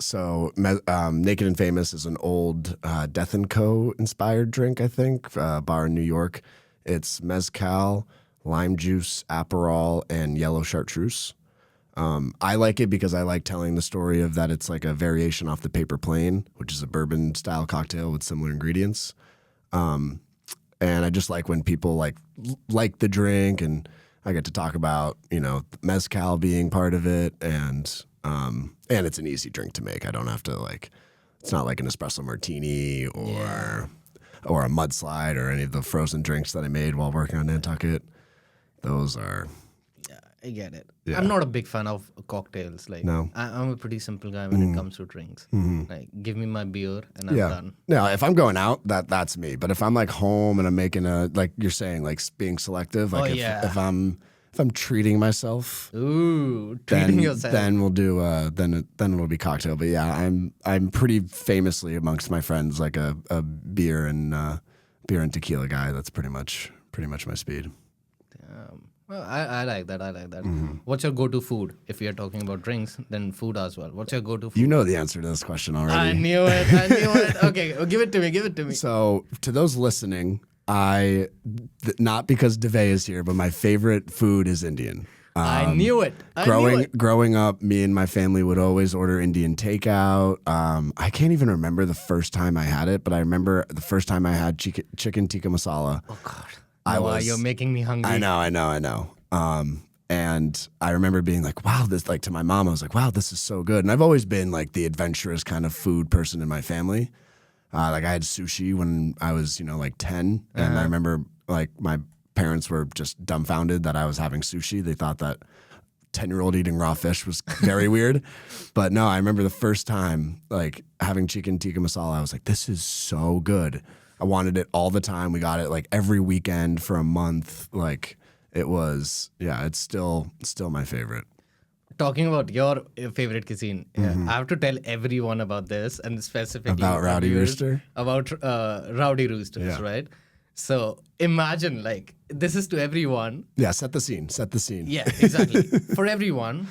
Speaker 2: So Naked and Famous is an old Death & Co. inspired drink, I think, bar in New York. It's mezcal, lime juice, Aperol, and yellow chartreuse. I like it because I like telling the story of that it's like a variation off the Paper Plane, which is a bourbon-style cocktail with similar ingredients. And I just like when people like the drink, and I get to talk about mezcal being part of it, and it's an easy drink to make. I don't have to it's not like an espresso martini or a mudslide or any of the frozen drinks that I made while working on Nantucket. Those are...
Speaker 1: Yeah, I get it.
Speaker 2: Yeah.
Speaker 1: I'm not a big fan of cocktails.
Speaker 2: No.
Speaker 1: I'm a pretty simple guy when it comes to drinks. Like, give me my beer and I'm done.
Speaker 2: Yeah, if I'm going out, that's me. But if I'm like home and I'm making like you're saying, like being selective, like if I'm treating myself,
Speaker 1: treating yourself,
Speaker 2: then we'll do then it'll be cocktail. But yeah, I'm pretty famously amongst my friends like a beer and tequila guy. That's pretty much my speed.
Speaker 1: Well, I like that. What's your go-to food? If we are talking about drinks, then food as well. What's your go-to food?
Speaker 2: You know the answer to this question already.
Speaker 1: I knew it. Okay, well, give it to me.
Speaker 2: So to those listening, not because Divey is here, but my favorite food is Indian.
Speaker 1: I knew it.
Speaker 2: Growing up, me and my family would always order Indian takeout. I can't even remember the first time I had it, but I remember the first time I had chicken tikka masala.
Speaker 1: Oh God. You're making me hungry.
Speaker 2: I know. And I remember being like, wow, this, like to my mom, I was like, wow, this is so good. And I've always been like the adventurous kind of food person in my family. Like I had sushi when I was, like 10. And I remember like my parents were just dumbfounded that I was having sushi. They thought that 10-year-old eating raw fish was very weird. But no, I remember the first time like having chicken tikka masala, I was like, this is so good. I wanted it all the time. We got it like every weekend for a month. Like it was, it's still my favorite.
Speaker 1: Talking about your favorite cuisine, I have to tell everyone about this, and specifically
Speaker 2: about Rowdy Rooster.
Speaker 1: About Rowdy Roosters, right? So imagine like this is to everyone.
Speaker 2: Yeah, set the scene.
Speaker 1: Yeah, exactly. For everyone,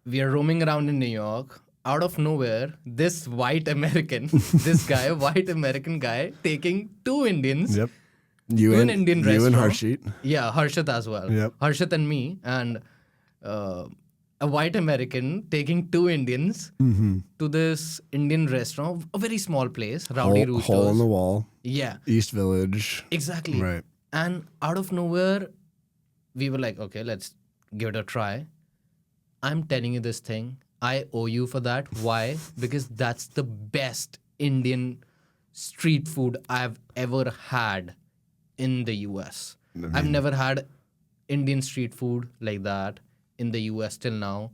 Speaker 1: we are roaming around in New York. Out of nowhere, this white American guy, taking two Indians.
Speaker 2: Yep.
Speaker 1: To an Indian restaurant.
Speaker 2: You and Harshit.
Speaker 1: Yeah, Harshit as well.
Speaker 2: Yep.
Speaker 1: Harshit and me. And a white American taking two Indians to this Indian restaurant, a very small place, Rowdy Roosters.
Speaker 2: Hole in the wall.
Speaker 1: Yeah.
Speaker 2: East Village.
Speaker 1: Exactly.
Speaker 2: Right.
Speaker 1: And out of nowhere, we were like, okay, let's give it a try. I'm telling you this thing. I owe you for that. Why? Because that's the best Indian street food I've ever had in the US. I've never had Indian street food like that in the US till now.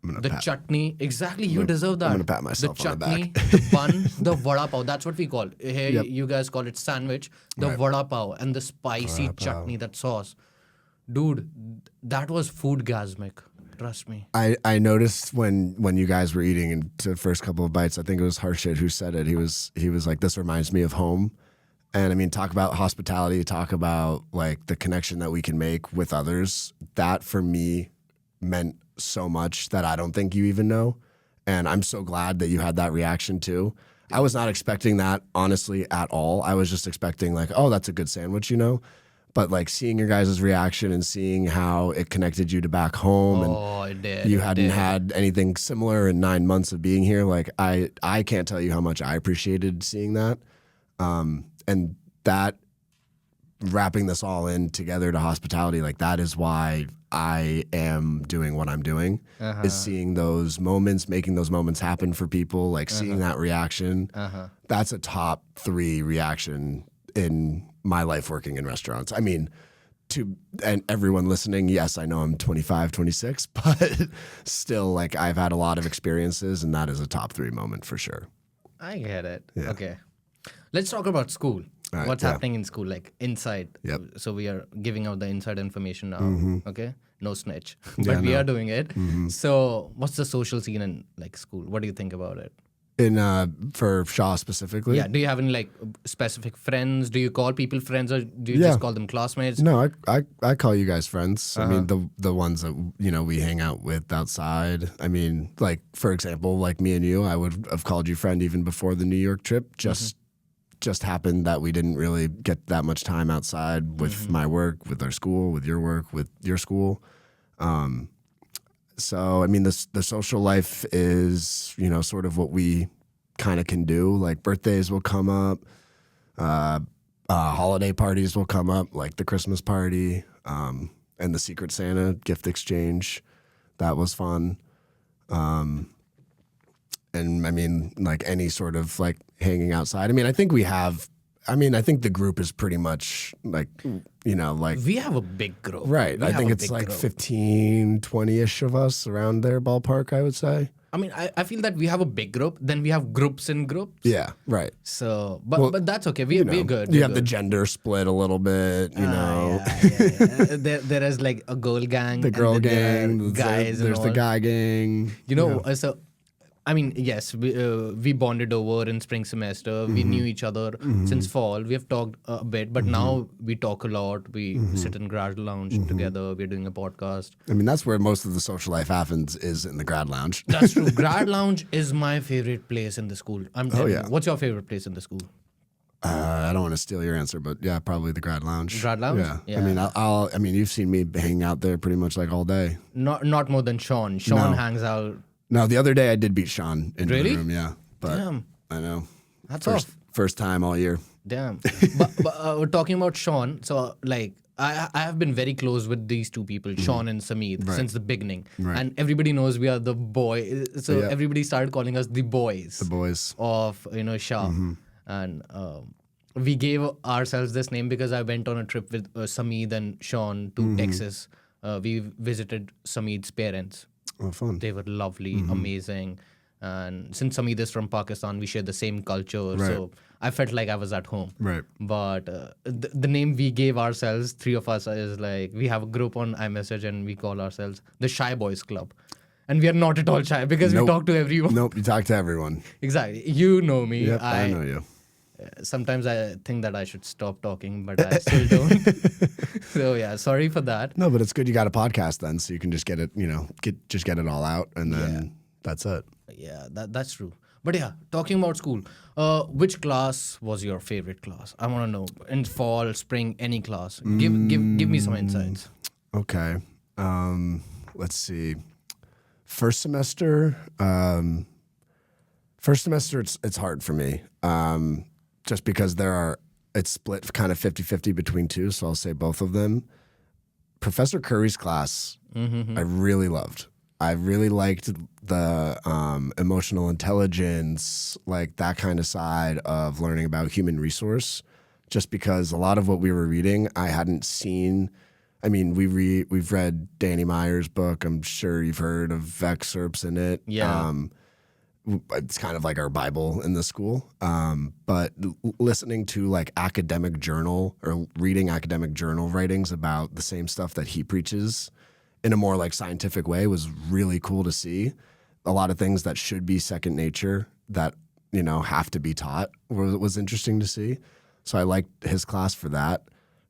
Speaker 1: The chutney, exactly, you deserve that.
Speaker 2: I'm going to pat myself
Speaker 1: the
Speaker 2: on the
Speaker 1: chutney,
Speaker 2: back.
Speaker 1: the bun, the vada pav, that's what we call it. Here,
Speaker 2: Yep.
Speaker 1: you guys call it sandwich. The vada pav and the spicy chutney, that sauce. Dude, that was foodgasmic. Trust me.
Speaker 2: I noticed when you guys were eating into the first couple of bites, I think it was Harshit who said it. He was like, this reminds me of home. And I mean, talk about hospitality, talk about like the connection that we can make with others. That for me meant so much that I don't think you even know. And I'm so glad that you had that reaction too. I was not expecting that, honestly, at all. I was just expecting like, oh, that's a good sandwich, you know? But like seeing your guys' reaction and seeing how it connected you to back home and
Speaker 1: It did.
Speaker 2: you hadn't had anything similar in 9 months of being here. Like I can't tell you how much I appreciated seeing that. And that wrapping this all in together to hospitality, like that is why I am doing what I'm doing, is seeing those moments, making those moments happen for people, like seeing that reaction. That's a top 3 reaction in my life working in restaurants. I mean, and everyone listening, yes, I know I'm 25, 26, but still, like I've had a lot of experiences, and that is a top 3 moment for sure.
Speaker 1: I get it.
Speaker 2: Yeah.
Speaker 1: Okay. Let's talk about school.
Speaker 2: All right,
Speaker 1: What's
Speaker 2: yeah.
Speaker 1: happening in school, like inside.
Speaker 2: Yep.
Speaker 1: So we are giving out the inside information now. Okay. No snitch. But we are doing it. So what's the social scene in like school? What do you think about it?
Speaker 2: For Shaw specifically?
Speaker 1: Yeah. Do you have any like specific friends? Do you call people friends, or do you just call them classmates?
Speaker 2: No, I call you guys friends. I mean, the ones that, you know, we hang out with outside. I mean, like, for example, like me and you, I would have called you friend even before the New York trip. Just happened that we didn't really get that much time outside with my work, with our school, with your work, with your school. So, I mean, the social life is, you know, sort of what we kind of can do. Like birthdays will come up, holiday parties will come up, like the Christmas party, and the Secret Santa gift exchange. That was fun. And I mean, like any sort of like hanging outside. I mean, I think the group is pretty much like, you know, like.
Speaker 1: We have a big group.
Speaker 2: Right. I think it's like 15, 20-ish of us around there, ballpark, I would say.
Speaker 1: I mean, I feel that we have a big group. Then we have groups in groups.
Speaker 2: Yeah, right.
Speaker 1: So, but that's okay. We're good.
Speaker 2: You have the gender split a little bit, you know.
Speaker 1: Yeah. There is like a girl gang.
Speaker 2: The girl
Speaker 1: and then
Speaker 2: gang.
Speaker 1: there are guys.
Speaker 2: There's the guy gang.
Speaker 1: You know, so I mean, yes, we bonded over in spring semester. We knew each other since fall. We have talked a bit, but now we talk a lot. We sit in Grad Lounge together. We're doing a podcast.
Speaker 2: I mean, that's where most of the social life happens, is in the Grad Lounge.
Speaker 1: That's true. Grad Lounge is my favorite place in the school. I'm telling you. What's your favorite place in the school?
Speaker 2: I don't want to steal your answer, but yeah, probably the Grad Lounge.
Speaker 1: Grad Lounge?
Speaker 2: Yeah. I mean, I mean, you've seen me hang out there pretty much like all day.
Speaker 1: Not more than Sean. Sean hangs out.
Speaker 2: No, the other day I did beat Sean into
Speaker 1: Really?
Speaker 2: the room, yeah. But
Speaker 1: Damn.
Speaker 2: I know.
Speaker 1: That's
Speaker 2: First time all year.
Speaker 1: Damn. but we're talking about Sean. So, like, I have been very close with these two people, Sean and Sameed, since the beginning.
Speaker 2: Right.
Speaker 1: And everybody knows we are the boy. So, everybody started calling us the boys.
Speaker 2: The boys.
Speaker 1: Of, you know, Shah. And we gave ourselves this name because I went on a trip with Sameed and Sean to Texas. We visited Sameed's parents.
Speaker 2: Oh, fun.
Speaker 1: They were lovely, amazing. And since Sameed is from Pakistan, we share the same culture.
Speaker 2: Right.
Speaker 1: So I felt like I was at home.
Speaker 2: Right.
Speaker 1: But the name we gave ourselves, 3 of us, is like, we have a group on iMessage and we call ourselves the Shy Boys Club. And we are not at all shy because we talk to everyone.
Speaker 2: Nope, you talk to everyone.
Speaker 1: Exactly. You know me.
Speaker 2: Yep, I know you.
Speaker 1: Sometimes I think that I should stop talking, but I still don't. So yeah, sorry for that.
Speaker 2: No, but it's good you got a podcast then, so you can just get it, you know, get it all out, and then that's it.
Speaker 1: Yeah, that's true. But yeah, talking about school, which class was your favorite class? I want to know. In fall, spring, any class. Give me some insights.
Speaker 2: Okay. Let's see. First semester, it's hard for me, just because it's split kind of 50-50 between two, so I'll say both of them. Professor Curry's class, I really loved. I really liked the emotional intelligence, like that kind of side of learning about human resource, just because a lot of what we were reading, I hadn't seen. I mean, we've read Danny Meyer's book. I'm sure you've heard of excerpts in it.
Speaker 1: Yeah.
Speaker 2: It's kind of like our Bible in the school. But listening to like academic journal or reading academic journal writings about the same stuff that he preaches in a more like scientific way was really cool to see. A lot of things that should be second nature that, have to be taught was interesting to see. So I liked his class for that.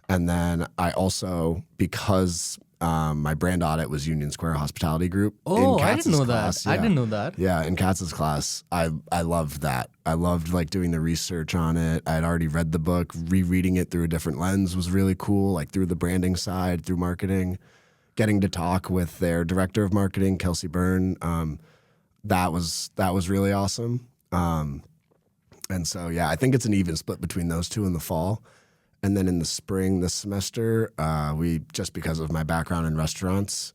Speaker 2: And then I also, because my brand audit was Union Square Hospitality Group.
Speaker 1: Oh, I didn't know that. I didn't know that.
Speaker 2: Yeah, in Katz's class, I loved that. I loved like doing the research on it. I had already read the book. Rereading it through a different lens was really cool, like through the branding side, through marketing. Getting to talk with their director of marketing, Kelsey Byrne, that was really awesome. And so, yeah, I think it's an even split between those two in the fall. And then in the spring, this semester, we, just because of my background in restaurants,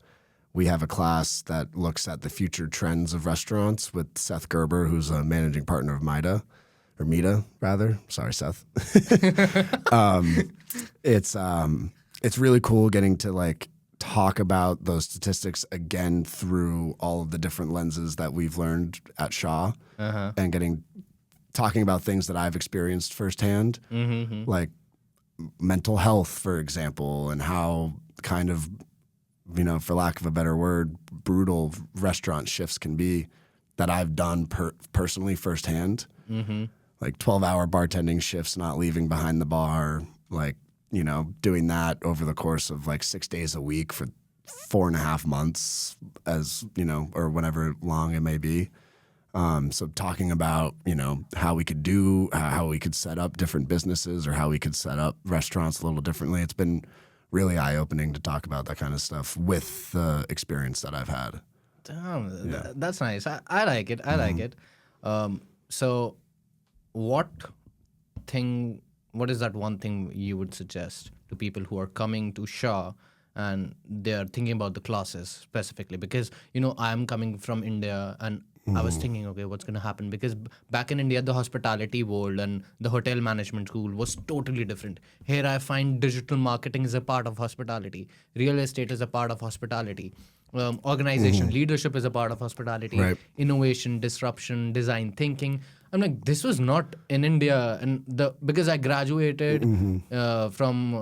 Speaker 2: we have a class that looks at the future trends of restaurants with Seth Gerber, who's a managing partner of Mita, rather. Sorry, Seth. It's really cool getting to like talk about those statistics again through all of the different lenses that we've learned at Shaw, and talking about things that I've experienced firsthand, like mental health, for example, and how kind of, for lack of a better word, brutal restaurant shifts can be that I've done personally firsthand. Like 12-hour bartending shifts, not leaving behind the bar, like, doing that over the course of like 6 days a week for 4.5 months, as, or whenever long it may be. So talking about, how we could set up different businesses or how we could set up restaurants a little differently. It's been really eye-opening to talk about that kind of stuff with the experience that I've had.
Speaker 1: Damn, that's nice. I like it. I like it. So what is that one thing you would suggest to people who are coming to Shaw and they're thinking about the classes specifically? Because, I'm coming from India and I was thinking, okay, what's going to happen? Because back in India, the hospitality world and the hotel management school was totally different. Here I find digital marketing is a part of hospitality. Real estate is a part of hospitality. Organization, leadership is a part of hospitality.
Speaker 2: Right.
Speaker 1: Innovation, disruption, design thinking. I'm like, this was not in India. And because I graduated from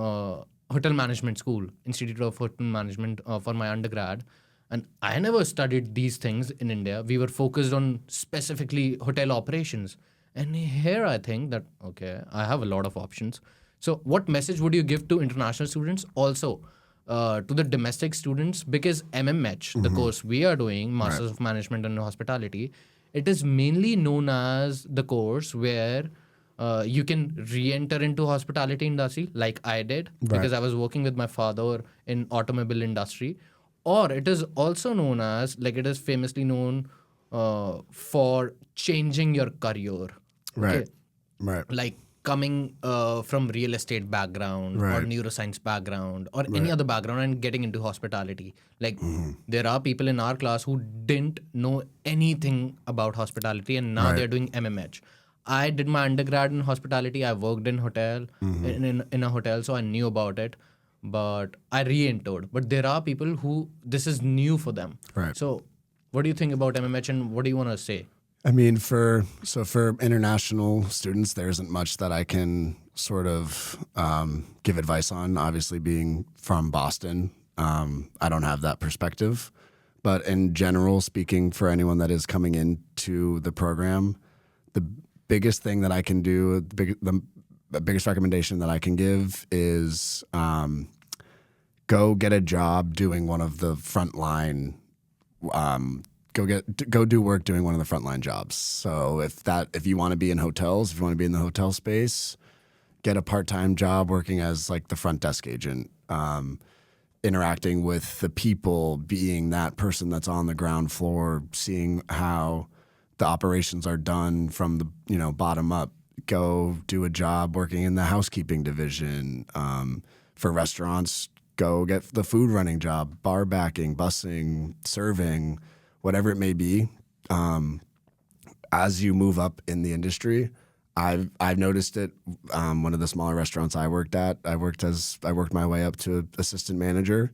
Speaker 1: hotel management school, Institute of Hotel Management for my undergrad. And I never studied these things in India. We were focused on specifically hotel operations. And here I think that, okay, I have a lot of options. So what message would you give to international students? Also, to the domestic students? Because MMH, the course we are doing, Masters of Management and Hospitality, it is mainly known as the course where you can re-enter into hospitality industry like I did, because I was working with my father in automobile industry. Or it is also known as, like it is famously known for changing your career.
Speaker 2: Right.
Speaker 1: Okay?
Speaker 2: Right.
Speaker 1: Like coming from real estate background or neuroscience background or any other background and getting into hospitality. Like there are people in our class who didn't know anything about hospitality and now they're doing MMH. I did my undergrad in hospitality. I worked in hotel in a hotel, so I knew about it. But I re-entered. But there are people who this is new for them.
Speaker 2: Right.
Speaker 1: So what do you think about MMH and what do you want to say?
Speaker 2: I mean, for international students, there isn't much that I can sort of give advice on. Obviously, being from Boston, I don't have that perspective. But in general, speaking for anyone that is coming into the program, the biggest thing that I can do, the biggest recommendation that I can give is go get a job doing one of the frontline. Go do work doing one of the frontline jobs. So if you want to be in hotels, if you want to be in the hotel space, get a part-time job working as like the front desk agent. interacting with the people, being that person that's on the ground floor, seeing how the operations are done from the bottom up. Go do a job working in the housekeeping division. For restaurants, go get the food running job, bar backing, bussing, serving, whatever it may be. As you move up in the industry, I've noticed it. One of the smaller restaurants I worked at, I worked my way up to assistant manager.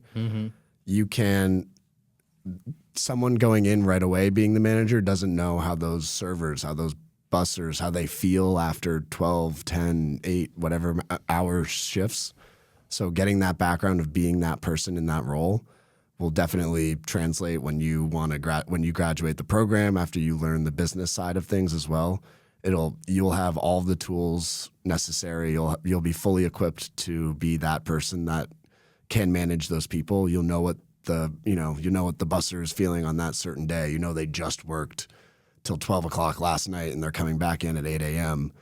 Speaker 2: Someone going in right away being the manager doesn't know how those servers, how those bussers, how they feel after 12, 10, 8, whatever hour shifts. So getting that background of being that person in that role will definitely translate when you when you graduate the program, after you learn the business side of things as well. You'll have all the tools necessary. You'll be fully equipped to be that person that can manage those people. You'll know what the busser is feeling on that certain day. They just worked till 12 o'clock last night and they're coming back in at 8 a.m.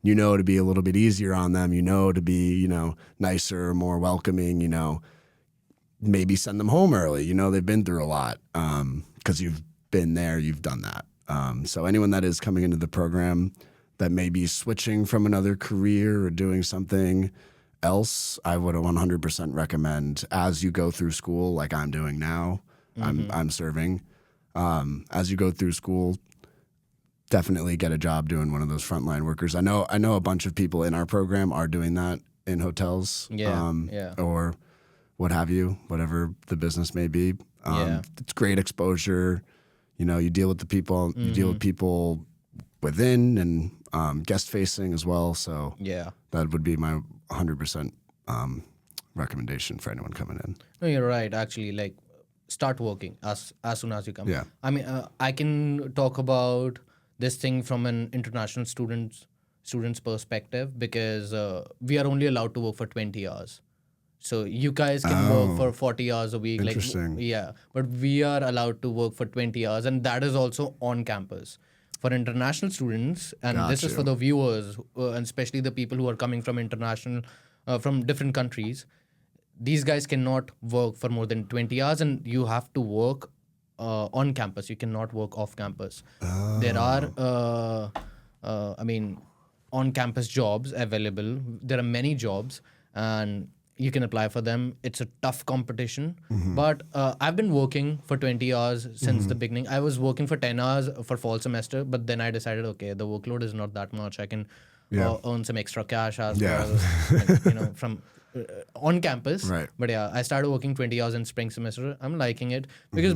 Speaker 2: To be a little bit easier on them, to be, nicer, more welcoming, maybe send them home early. They've been through a lot because you've been there, you've done that. So anyone that is coming into the program that may be switching from another career or doing something else, I would 100% recommend as you go through school, like I'm doing now, I'm serving. As you go through school, definitely get a job doing one of those frontline workers. I know a bunch of people in our program are doing that in hotels, or what have you, whatever the business may be. It's great exposure. You deal with the people, you deal with people within and guest facing as well. So that would be my 100% recommendation for anyone coming in.
Speaker 1: No, you're right. Actually, start working as soon as you come.
Speaker 2: Yeah.
Speaker 1: I mean, I can talk about this thing from an international student's perspective because we are only allowed to work for 20 hours. So you guys can work for 40 hours a week.
Speaker 2: Interesting.
Speaker 1: But we are allowed to work for 20 hours and that is also on campus. For international students, and this is for the viewers, and especially the people who are coming from from different countries, these guys cannot work for more than 20 hours and you have to work on campus. You cannot work off campus. There are, on-campus jobs available. There are many jobs and you can apply for them. It's a tough competition. But I've been working for 20 hours since the beginning. I was working for 10 hours for fall semester, but then I decided, okay, the workload is not that much. I can earn some extra cash as well, from on campus.
Speaker 2: Right.
Speaker 1: But I started working 20 hours in spring semester. I'm liking it because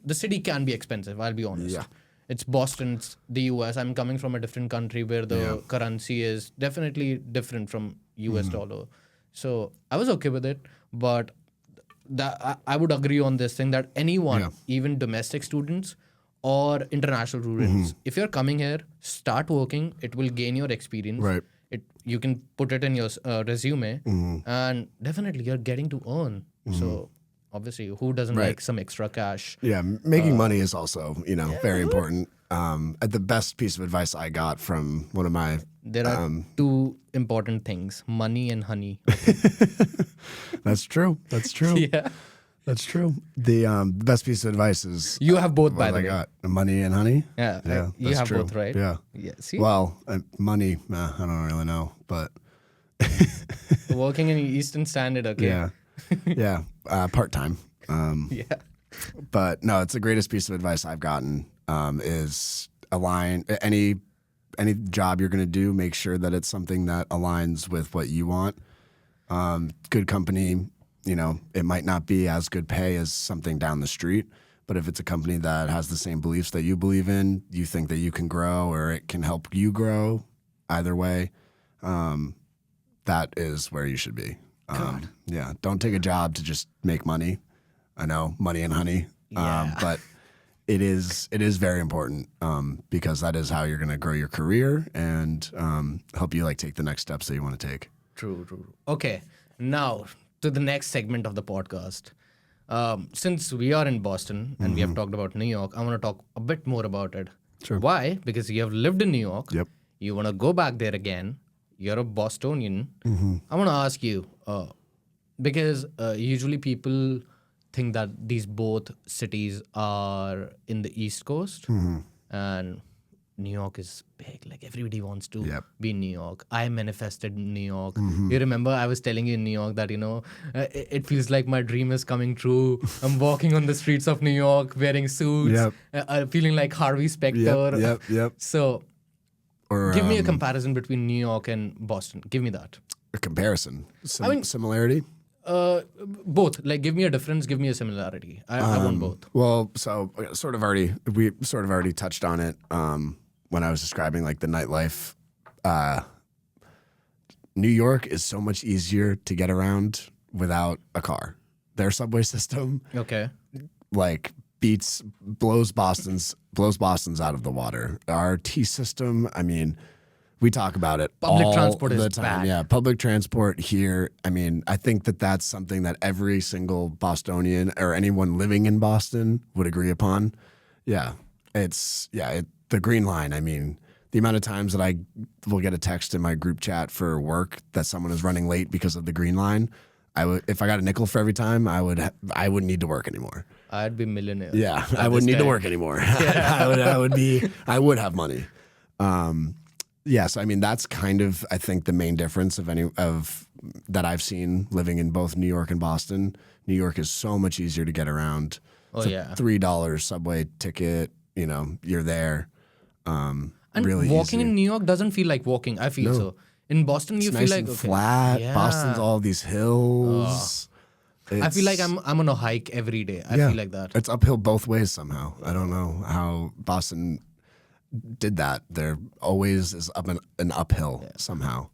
Speaker 1: the city can be expensive, I'll be honest.
Speaker 2: Yeah.
Speaker 1: It's Boston, it's the US. I'm coming from a different country where the currency is definitely different from US dollar. So I was okay with it, but I would agree on this thing that anyone, even domestic students or international students, if you're coming here, start working. It will gain your experience.
Speaker 2: Right.
Speaker 1: You can put it in your resume, and definitely you're getting to earn. So obviously, who doesn't like some extra cash?
Speaker 2: Yeah, making money is also very important. The best piece of advice I got from one of my
Speaker 1: there are two important things: money and honey.
Speaker 2: That's true.
Speaker 1: Yeah,
Speaker 2: that's true. The best piece of advice is
Speaker 1: you have both, by the way.
Speaker 2: Got money and honey.
Speaker 1: Yeah, you
Speaker 2: that's
Speaker 1: have
Speaker 2: true.
Speaker 1: both, right?
Speaker 2: Yeah.
Speaker 1: See?
Speaker 2: Well, money, I don't really know, but
Speaker 1: working in Eastern Standard, okay.
Speaker 2: Yeah, part time. But no, it's the greatest piece of advice I've gotten. Is align any job you're going to do, make sure that it's something that aligns with what you want. Good company, it might not be as good pay as something down the street, but if it's a company that has the same beliefs that you believe in, you think that you can grow or it can help you grow, either way, that is where you should be. Don't take a job to just make money. I know, money and honey, but it is very important because that is how you're going to grow your career and help you take the next steps that you want to take.
Speaker 1: True. Okay, now to the next segment of the podcast. Since we are in Boston and we have talked about New York, I want to talk a bit more about it.
Speaker 2: Sure.
Speaker 1: Why? Because you have lived in New York.
Speaker 2: Yep.
Speaker 1: You want to go back there again. You're a Bostonian. I want to ask you, because usually people think that these both cities are in the East Coast, and New York is big. Like everybody wants to be in New York. I manifested New York. You remember I was telling you in New York that, it feels like my dream is coming true. I'm walking on the streets of New York wearing suits, feeling like Harvey Specter.
Speaker 2: Yep.
Speaker 1: So give me a comparison between New York and Boston. Give me that.
Speaker 2: A comparison. Similarity?
Speaker 1: Both. Like, give me a difference, give me a similarity. I want both.
Speaker 2: Well, so we sort of already touched on it when I was describing like the nightlife. New York is so much easier to get around without a car. Their subway system, like blows Boston's out of the water. Our T system, I mean, we talk about it
Speaker 1: public
Speaker 2: all
Speaker 1: transport
Speaker 2: the
Speaker 1: is
Speaker 2: time.
Speaker 1: bad.
Speaker 2: Yeah, public transport here. I mean, I think that that's something that every single Bostonian or anyone living in Boston would agree upon. Yeah, the Green Line. I mean, the amount of times that I will get a text in my group chat for work that someone is running late because of the Green Line. If I got a nickel for every time, I wouldn't need to work anymore.
Speaker 1: I'd be a millionaire.
Speaker 2: Yeah, I wouldn't need to work anymore. I would have money. Yes, I mean that's kind of I think the main difference of that I've seen living in both New York and Boston. New York is so much easier to get around.
Speaker 1: It's
Speaker 2: $3 subway ticket. You're there.
Speaker 1: And
Speaker 2: really
Speaker 1: walking
Speaker 2: easy.
Speaker 1: in New York doesn't feel like walking. I feel so. In Boston, you
Speaker 2: It's
Speaker 1: feel
Speaker 2: nice
Speaker 1: like
Speaker 2: and flat.
Speaker 1: Yeah.
Speaker 2: Boston's all these hills.
Speaker 1: I feel like I'm on a hike every day. I feel like that.
Speaker 2: It's uphill both ways somehow. I don't know how Boston did that. There always is an uphill somehow.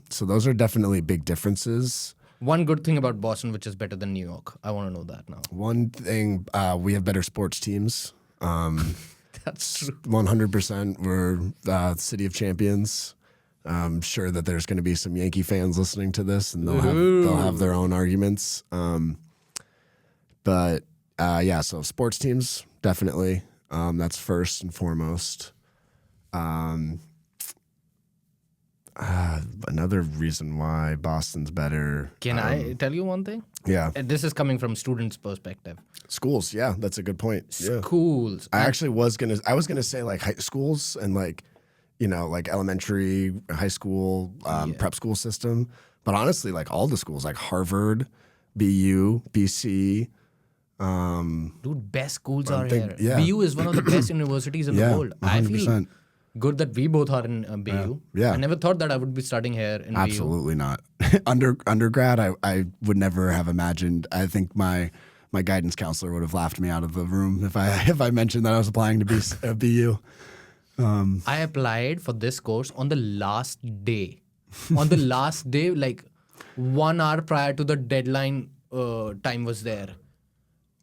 Speaker 2: So those are definitely big differences.
Speaker 1: One good thing about Boston, which is better than New York. I want to know that now.
Speaker 2: One thing, we have better sports teams.
Speaker 1: That's true.
Speaker 2: 100%. We're the city of champions. I'm sure that there's going to be some Yankee fans listening to this, and they'll have their own arguments. But so sports teams definitely. That's first and foremost. Another reason why Boston's better.
Speaker 1: Can I tell you one thing?
Speaker 2: Yeah.
Speaker 1: This is coming from students' perspective.
Speaker 2: Schools, yeah, that's a good point.
Speaker 1: Schools.
Speaker 2: I actually was gonna say like high schools and like elementary, high school, prep school system. But honestly, like all the schools, like Harvard, BU, BC.
Speaker 1: Dude, best schools are here.
Speaker 2: Yeah.
Speaker 1: BU is one of the best universities in the world.
Speaker 2: 100%.
Speaker 1: I feel good that we both are in BU.
Speaker 2: Yeah.
Speaker 1: I never thought that I would be studying here in
Speaker 2: Absolutely not. Undergrad, I would never have imagined. I think my guidance counselor would have laughed me out of the room if I mentioned that I was applying to BU.
Speaker 1: I applied for this course on the last day. On the last day, like 1 hour prior to the deadline time was there.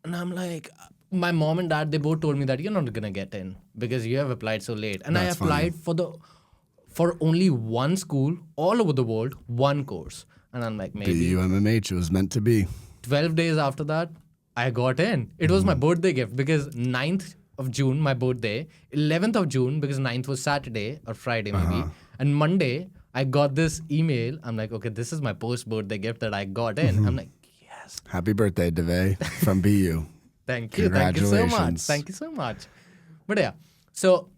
Speaker 1: And I'm like, my mom and dad, they both told me that you're not going to get in because you have applied so late. And
Speaker 2: That's
Speaker 1: I applied for only one school all over the world, one course. And I'm like, maybe.
Speaker 2: BU MMH, it was meant to be.
Speaker 1: 12 days after that, I got in. It was my birthday gift because 9th of June, my birthday, 11th of June, because 9th was Saturday or Friday maybe, and Monday, I got this email. I'm like, okay, this is my post-birthday gift that I got in. I'm like, yes.
Speaker 2: Happy birthday, Divey, from BU.
Speaker 1: Thank you. Thank you so much. Thank you so much. But yeah, so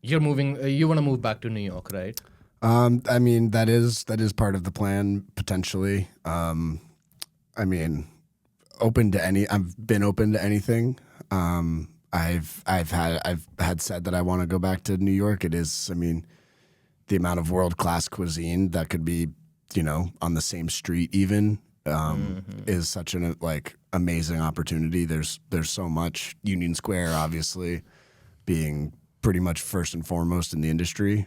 Speaker 1: you're moving, you want to move back to New York, right?
Speaker 2: I mean, that is part of the plan, potentially. I mean, I've been open to anything. I've had said that I want to go back to New York. It is, I mean, the amount of world-class cuisine that could be, on the same street even, is such an amazing opportunity. There's so much. Union Square, obviously, being pretty much first and foremost in the industry.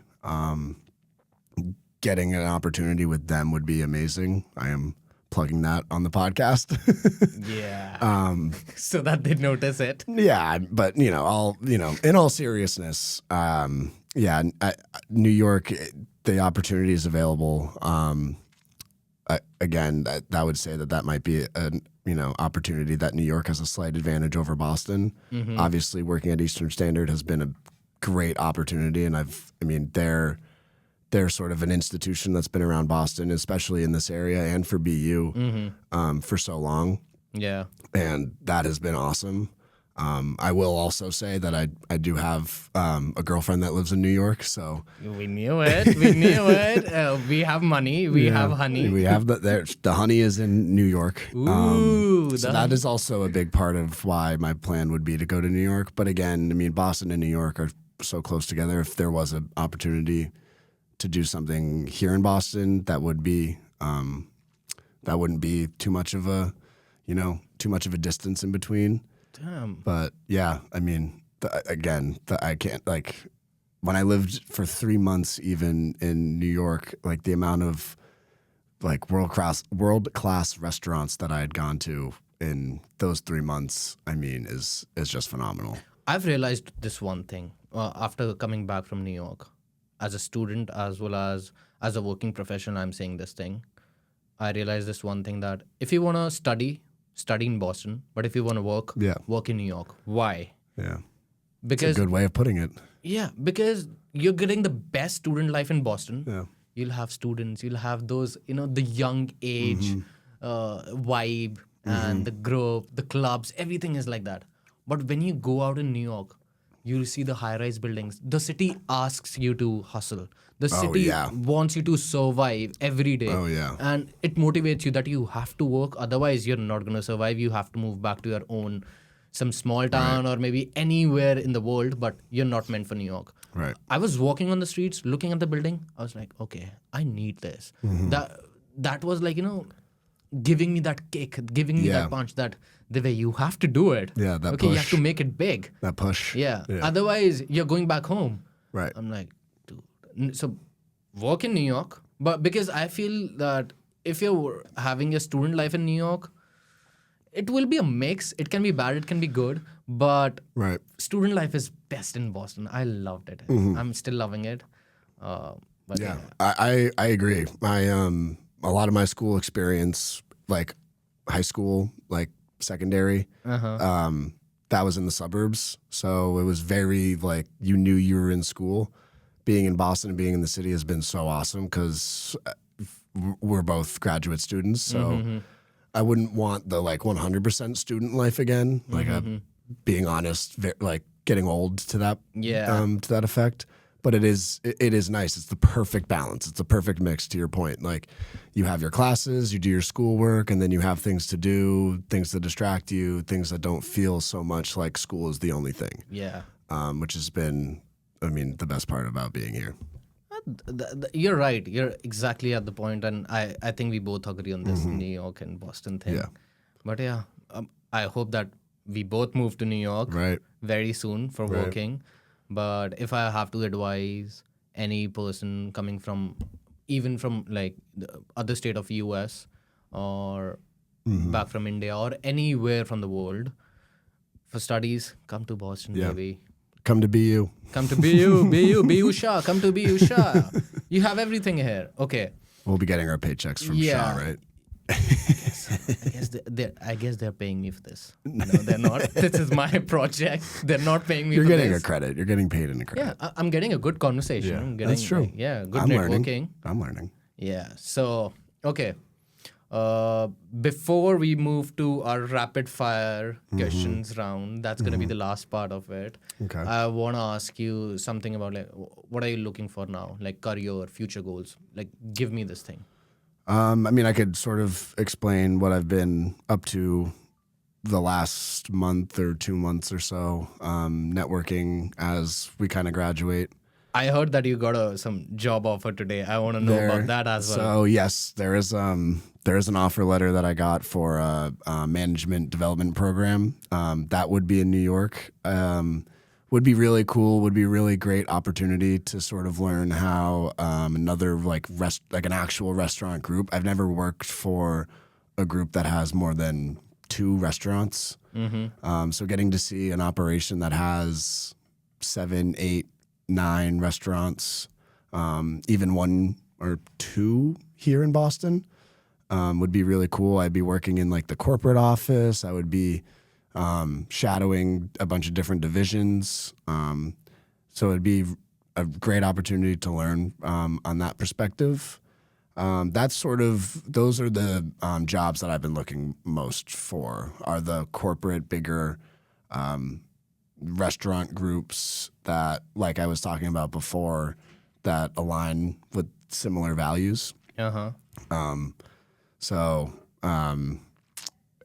Speaker 2: Getting an opportunity with them would be amazing. I am plugging that on the podcast.
Speaker 1: Yeah. So that they notice it.
Speaker 2: Yeah, but in all seriousness, New York, the opportunity is available. Again, I would say that might be an opportunity that New York has a slight advantage over Boston. Obviously, working at Eastern Standard has been a great opportunity, and they're sort of an institution that's been around Boston, especially in this area, and for BU for so long.
Speaker 1: Yeah.
Speaker 2: And that has been awesome. I will also say that I do have a girlfriend that lives in New York, so
Speaker 1: we knew it. We have money. We have honey.
Speaker 2: We have the honey is in New York.
Speaker 1: Ooh,
Speaker 2: so that is also a big part of why my plan would be to go to New York. But again, I mean, Boston and New York are so close together. If there was an opportunity to do something here in Boston, that wouldn't be too much of a distance in between.
Speaker 1: Damn.
Speaker 2: But yeah, I mean, I can't, like, when I lived for 3 months even in New York, like the amount of like world class restaurants that I had gone to in those 3 months, I mean, is just phenomenal.
Speaker 1: I've realized this one thing after coming back from New York, as a student as well as a working professional. I'm saying this thing. I realized this one thing, that if you want to study in Boston, but if you want to work in New York. Why?
Speaker 2: Yeah.
Speaker 1: Because
Speaker 2: it's a good way of putting it.
Speaker 1: Yeah, because you're getting the best student life in Boston.
Speaker 2: Yeah.
Speaker 1: You'll have students, you'll have those, the young age vibe and the group, the clubs, everything is like that. But when you go out in New York, you'll see the high-rise buildings. The city asks you to hustle. The city wants you to survive every day.
Speaker 2: Oh, yeah.
Speaker 1: And it motivates you that you have to work. Otherwise, you're not going to survive. You have to move back to your own, some small town or maybe anywhere in the world, but you're not meant for New York.
Speaker 2: Right.
Speaker 1: I was walking on the streets, looking at the building. I was like, okay, I need this. That was like, giving me that kick, giving me that punch, that the way you have to do it.
Speaker 2: Yeah, that
Speaker 1: okay,
Speaker 2: push.
Speaker 1: You have to make it big.
Speaker 2: That push.
Speaker 1: Yeah. Otherwise, you're going back home.
Speaker 2: Right.
Speaker 1: I'm like, dude. So work in New York. But because I feel that if you're having a student life in New York, it will be a mix. It can be bad, it can be good. But student life is best in Boston. I loved it. I'm still loving it. But
Speaker 2: yeah. I agree. A lot of my school experience, like high school, like secondary, that was in the suburbs. So it was very like you knew you were in school. Being in Boston and being in the city has been so awesome because we're both graduate students. So I wouldn't want the like 100% student life again. Like being honest, like getting old to that to that effect. But it is nice. It's the perfect balance. It's the perfect mix, to your point. Like you have your classes, you do your schoolwork, and then you have things to do, things that distract you, things that don't feel so much like school is the only thing.
Speaker 1: Yeah.
Speaker 2: Which has been, I mean, the best part about being here.
Speaker 1: You're right. You're exactly at the point, and I think we both agree on this New York and Boston thing.
Speaker 2: Yeah.
Speaker 1: But yeah, I hope that we both move to New York very soon for working. But if I have to advise any person coming from, even from like the other state of US or back from India or anywhere from the world for studies, come to Boston, baby.
Speaker 2: Come to BU.
Speaker 1: Come to BU Shah. Come to BU Shah. You have everything here. Okay.
Speaker 2: We'll be getting our paychecks from Shah, right?
Speaker 1: I guess they're paying me for this. No, they're not. This is my project. They're not paying me.
Speaker 2: You're
Speaker 1: for
Speaker 2: getting
Speaker 1: this.
Speaker 2: a credit. You're getting paid in a credit.
Speaker 1: Yeah, I'm getting a good conversation.
Speaker 2: Yeah,
Speaker 1: I'm getting,
Speaker 2: that's true.
Speaker 1: Good
Speaker 2: I'm
Speaker 1: networking.
Speaker 2: I'm learning.
Speaker 1: Yeah. So okay. Before we move to our rapid fire questions round, that's gonna be the last part of it.
Speaker 2: Okay.
Speaker 1: I want to ask you something about like what are you looking for now, like career, future goals. Like, give me this thing.
Speaker 2: I mean, I could sort of explain what I've been up to the last month or 2 months or so, networking as we kind of graduate.
Speaker 1: I heard that you got some job offer today. I want to know about that as well.
Speaker 2: So yes, there is an offer letter that I got for a management development program. That would be in New York. Would be really cool. Would be a really great opportunity to sort of learn how another like an actual restaurant group. I've never worked for a group that has more than 2 restaurants. So getting to see an operation that has 7, 8, 9 restaurants, even 1 or 2 here in Boston, would be really cool. I'd be working in like the corporate office. I would be shadowing a bunch of different divisions. So it'd be a great opportunity to learn on that perspective. Those are the jobs that I've been looking most for, are the corporate, bigger restaurant groups that, like I was talking about before, that align with similar values.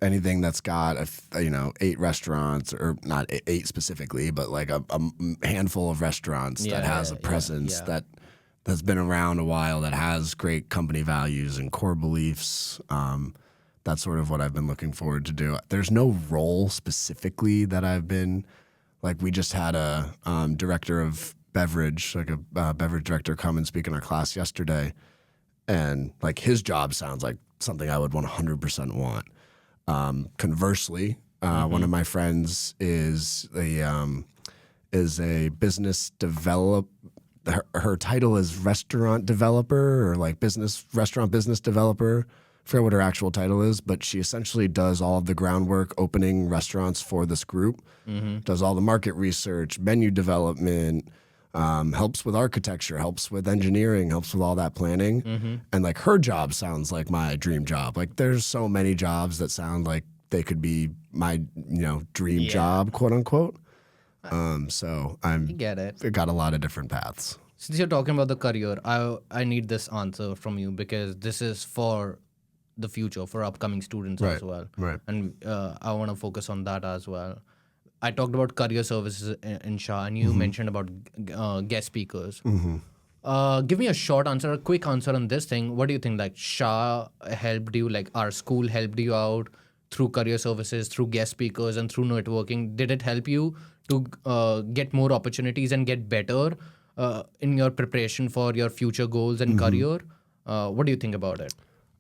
Speaker 2: Anything that's got 8 restaurants, or not 8 specifically, but like a handful of restaurants that has a presence that's been around a while, that has great company values and core beliefs. That's sort of what I've been looking forward to do. There's no role specifically that I've been, like, we just had a director of beverage, like a beverage director, come and speak in our class yesterday. And like his job sounds like something I would 100% want. Conversely, one of my friends is a business her title is restaurant developer, or like restaurant business developer. I forget what her actual title is, but she essentially does all of the groundwork opening restaurants for this group, does all the market research, menu development, helps with architecture, helps with engineering, helps with all that planning. And like her job sounds like my dream job. Like there's so many jobs that sound like they could be my, dream job, quote unquote. So I
Speaker 1: get it.
Speaker 2: I've got a lot of different paths.
Speaker 1: Since you're talking about the career, I need this answer from you, because this is for the future, for upcoming students as well.
Speaker 2: Right.
Speaker 1: And I want to focus on that as well. I talked about career services in SHA, and you mentioned about guest speakers. Give me a short answer, a quick answer on this thing. What do you think? Like SHA helped you, like our school helped you out through career services, through guest speakers, and through networking? Did it help you to get more opportunities and get better in your preparation for your future goals and career? What do you think about it?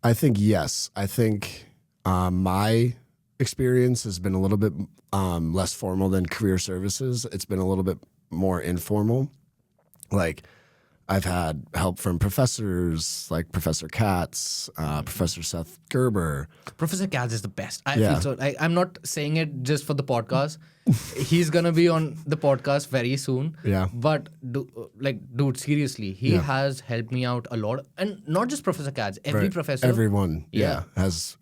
Speaker 2: I think yes. I think my experience has been a little bit less formal than career services. It's been a little bit more informal. Like I've had help from professors like Professor Katz, Professor Seth Gerber.
Speaker 1: Professor Katz is the best. I feel so. I'm not saying it just for the podcast. He's gonna be on the podcast very soon.
Speaker 2: Yeah.
Speaker 1: But dude, seriously, he has helped me out a lot, and not just Professor Katz. Every professor,
Speaker 2: everyone, has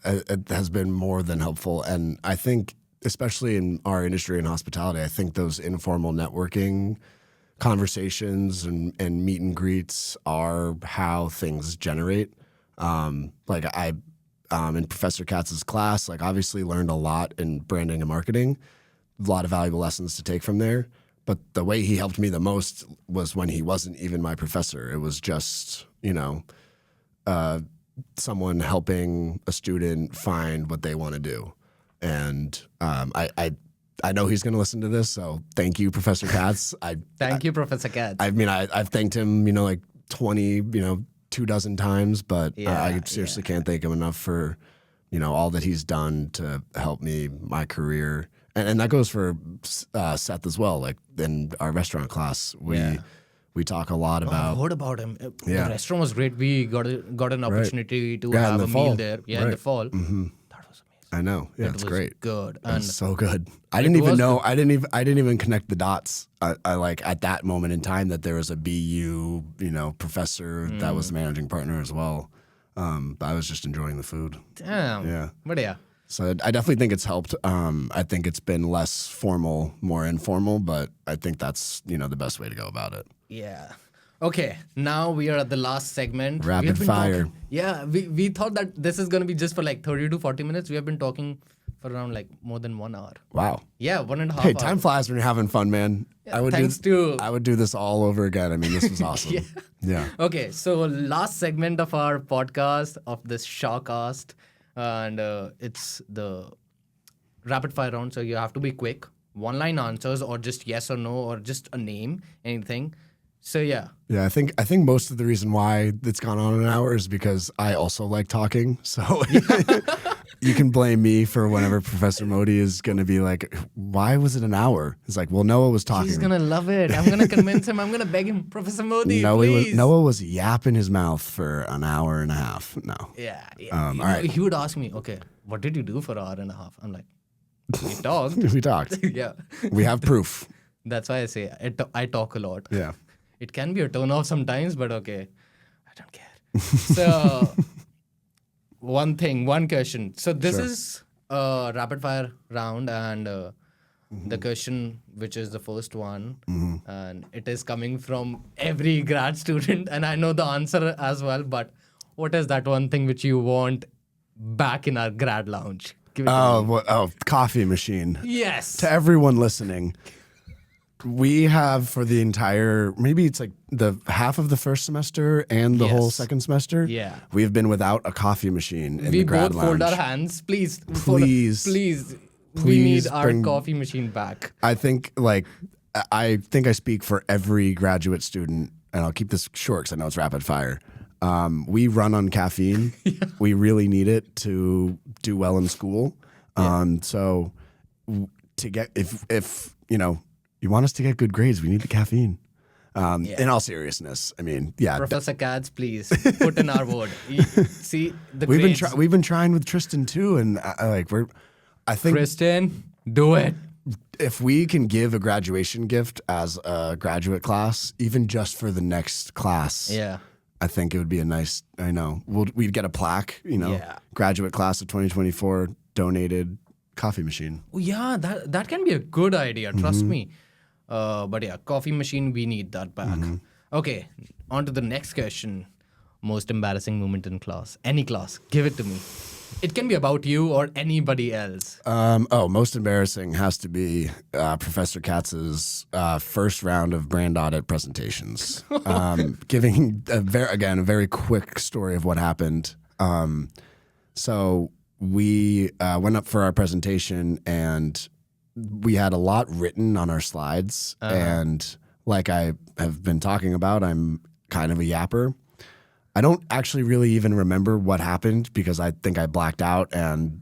Speaker 2: been more than helpful. And I think, especially in our industry in hospitality, I think those informal networking conversations and meet and greets are how things generate. Like I, in Professor Katz's class, like obviously learned a lot in branding and marketing, a lot of valuable lessons to take from there. But the way he helped me the most was when he wasn't even my professor. It was just, someone helping a student find what they want to do. And I know he's going to listen to this, so thank you, Professor Katz.
Speaker 1: Thank you, Professor Katz.
Speaker 2: I mean, I've thanked him, like 24 times, but I seriously can't thank him enough for, all that he's done to help me, my career. And that goes for Seth as well. Like in our restaurant class, we talk a lot about.
Speaker 1: I heard about him. The restaurant was great. We got an opportunity to have a meal there. Yeah, in the fall.
Speaker 2: Mm-hmm.
Speaker 1: That was amazing.
Speaker 2: I know. Yeah, it's great.
Speaker 1: Good.
Speaker 2: It was so good. I didn't even know. I didn't even connect the dots. I like at that moment in time that there was a BU, professor that was the managing partner as well. But I was just enjoying the food.
Speaker 1: Damn.
Speaker 2: Yeah.
Speaker 1: But yeah.
Speaker 2: So I definitely think it's helped. I think it's been less formal, more informal, but I think that's, the best way to go about it.
Speaker 1: Yeah. Okay, now we are at the last segment.
Speaker 2: Rapid fire.
Speaker 1: We thought that this is going to be just for like 30 to 40 minutes. We have been talking for around like more than 1 hour.
Speaker 2: Wow.
Speaker 1: Yeah, 1.5 hours.
Speaker 2: Hey, time flies when you're having fun, man.
Speaker 1: Yeah,
Speaker 2: I would do this all over again. I mean, this was awesome. Yeah.
Speaker 1: Okay, so last segment of our podcast, of this SHAcast, and it's the rapid fire round. So you have to be quick. 1-line answers, or just yes or no, or just a name, anything. So yeah.
Speaker 2: Yeah, I think most of the reason why it's gone on an hour is because I also like talking. So you can blame me for whenever Professor Modi is going to be like, why was it an hour? It's like, well, Noah was talking.
Speaker 1: He's going to love it. I'm going to convince him. I'm going to beg him, Professor Modi, please.
Speaker 2: Noah was yapping his mouth for an hour and a half. No.
Speaker 1: Yeah.
Speaker 2: All right.
Speaker 1: He would ask me, okay, what did you do for an hour and a half? I'm like, we talked.
Speaker 2: We talked.
Speaker 1: Yeah.
Speaker 2: We have proof.
Speaker 1: That's why I say I talk a lot.
Speaker 2: Yeah.
Speaker 1: It can be a turn off sometimes, but okay, I don't care. So one question. So this is a rapid fire round, and the question, which is the first one, and it is coming from every grad student, and I know the answer as well. But what is that one thing which you want back in our grad lounge? Give it to me.
Speaker 2: Coffee machine.
Speaker 1: Yes.
Speaker 2: To everyone listening, we have for the entire, maybe it's like the half of the first semester and the whole second semester.
Speaker 1: Yeah.
Speaker 2: We have been without a coffee machine in
Speaker 1: We
Speaker 2: the grad
Speaker 1: both
Speaker 2: lounge.
Speaker 1: fold our hands. Please.
Speaker 2: Please.
Speaker 1: We need our coffee machine back.
Speaker 2: I think I speak for every graduate student, and I'll keep this short because I know it's rapid fire. We run on caffeine. We really need it to do well in school. So to get, if you want us to get good grades, we need the caffeine. In all seriousness, I mean,
Speaker 1: Professor Katz, please put in our word. See the
Speaker 2: grades. We've been trying with Tristan too, and I think
Speaker 1: Tristan, do it.
Speaker 2: If we can give a graduation gift as a graduate class, even just for the next class, I think it would be a nice. I know we'd get a plaque. Graduate class of 2024 donated coffee machine.
Speaker 1: Oh, yeah, that can be a good idea. Trust me. But yeah, coffee machine, we need that back. Okay, on to the next question. Most embarrassing moment in class. Any class, give it to me. It can be about you or anybody else.
Speaker 2: Most embarrassing has to be Professor Katz's first round of brand audit presentations. Giving a very quick story of what happened. So we went up for our presentation, and we had a lot written on our slides. And like I have been talking about, I'm kind of a yapper. I don't actually really even remember what happened because I think I blacked out, and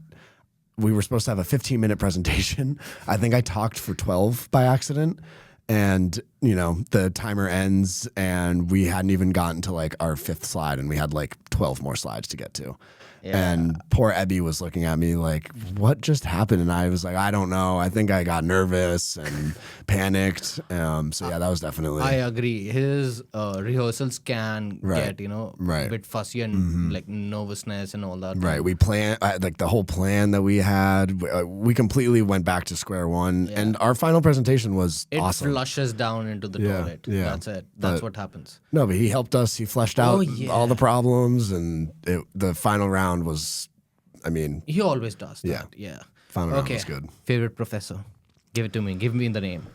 Speaker 2: we were supposed to have a 15-minute presentation. I think I talked for 12 by accident, and the timer ends, and we hadn't even gotten to like our 5th slide, and we had like 12 more slides to get to. Yeah. And poor Ebby was looking at me like, what just happened? And I was like, I don't know. I think I got nervous and panicked. So yeah, that was definitely.
Speaker 1: I agree. His rehearsals can get, a bit fussy and like nervousness and all that.
Speaker 2: Right. We planned, like the whole plan that we had, we completely went back to square one. Yeah. And our final presentation was awesome.
Speaker 1: It flushes down into the toilet. Yeah. That's it. That's what happens.
Speaker 2: No, but he helped us. He fleshed out all the problems, and the final round was,
Speaker 1: he always does that. Yeah.
Speaker 2: Final round was good.
Speaker 1: Favorite professor? Give it to me. Give me the name.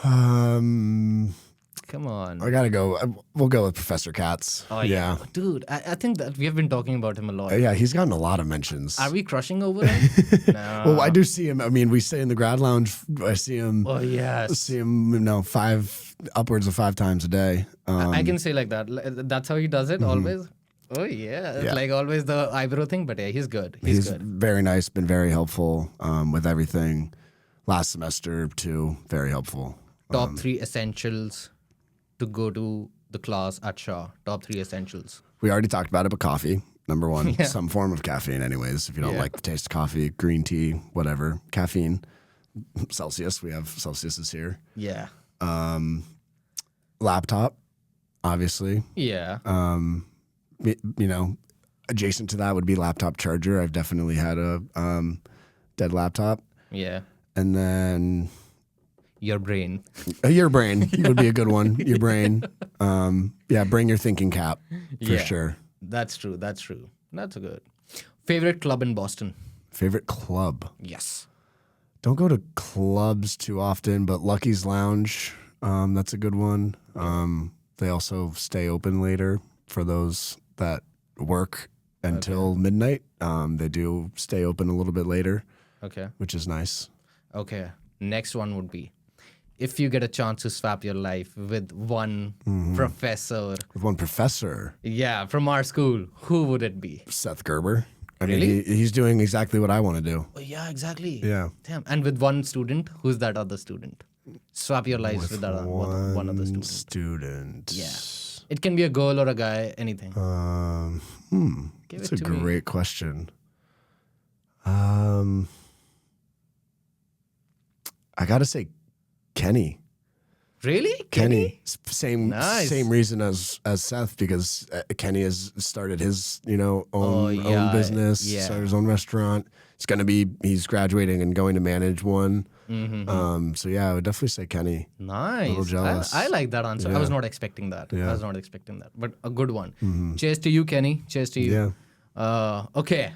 Speaker 1: Come on.
Speaker 2: I gotta go. We'll go with Professor Katz.
Speaker 1: Oh yeah. Dude, I think that we have been talking about him a lot.
Speaker 2: Yeah, he's gotten a lot of mentions.
Speaker 1: Are we crushing over him? No.
Speaker 2: Well, I do see him. We stay in the grad lounge. I see him.
Speaker 1: Oh yes.
Speaker 2: See him, upwards of 5 times a day.
Speaker 1: I can say like that. That's how he does it always. Oh yeah. It's like always the eyebrow thing, but yeah, he's good. He's good.
Speaker 2: Very nice, been very helpful with everything. Last semester too, very helpful.
Speaker 1: Top 3 essentials to go to the class at Shah. Top 3 essentials.
Speaker 2: We already talked about it, but coffee, number 1. Some form of caffeine anyways. If you don't like the taste of coffee, green tea, whatever. Caffeine. Celsius. We have Celsius here.
Speaker 1: Yeah.
Speaker 2: Laptop, obviously.
Speaker 1: Yeah.
Speaker 2: Adjacent to that would be laptop charger. I've definitely had a dead laptop.
Speaker 1: Yeah.
Speaker 2: And then
Speaker 1: your brain.
Speaker 2: Your brain would be a good one. Your brain. Bring your thinking cap for sure.
Speaker 1: That's true. That's a good. Favorite club in Boston?
Speaker 2: Favorite club?
Speaker 1: Yes.
Speaker 2: Don't go to clubs too often, but Lucky's Lounge, that's a good one. They also stay open later for those that work until midnight. They do stay open a little bit later.
Speaker 1: Okay.
Speaker 2: Which is nice.
Speaker 1: Okay. Next one would be, if you get a chance to swap your life with one professor.
Speaker 2: With one professor?
Speaker 1: Yeah, from our school, who would it be?
Speaker 2: Seth Gerber.
Speaker 1: Really?
Speaker 2: He's doing exactly what I want to do.
Speaker 1: Oh, yeah, exactly.
Speaker 2: Yeah.
Speaker 1: Damn. And with one student, who's that other student? Swap your lives with that one other student. Yeah. It can be a girl or a guy, anything.
Speaker 2: That's a great question. I gotta say Kenny.
Speaker 1: Really?
Speaker 2: Kenny. Same
Speaker 1: Nice.
Speaker 2: reason as Seth, because Kenny has started his own business, started his own restaurant. He's graduating and going to manage one. So yeah, I would definitely say Kenny.
Speaker 1: Nice.
Speaker 2: A little jealous.
Speaker 1: I like that answer. I was not expecting that.
Speaker 2: Yeah.
Speaker 1: I was not expecting that. But a good one. Cheers to you, Kenny. Cheers to you.
Speaker 2: Yeah.
Speaker 1: Okay.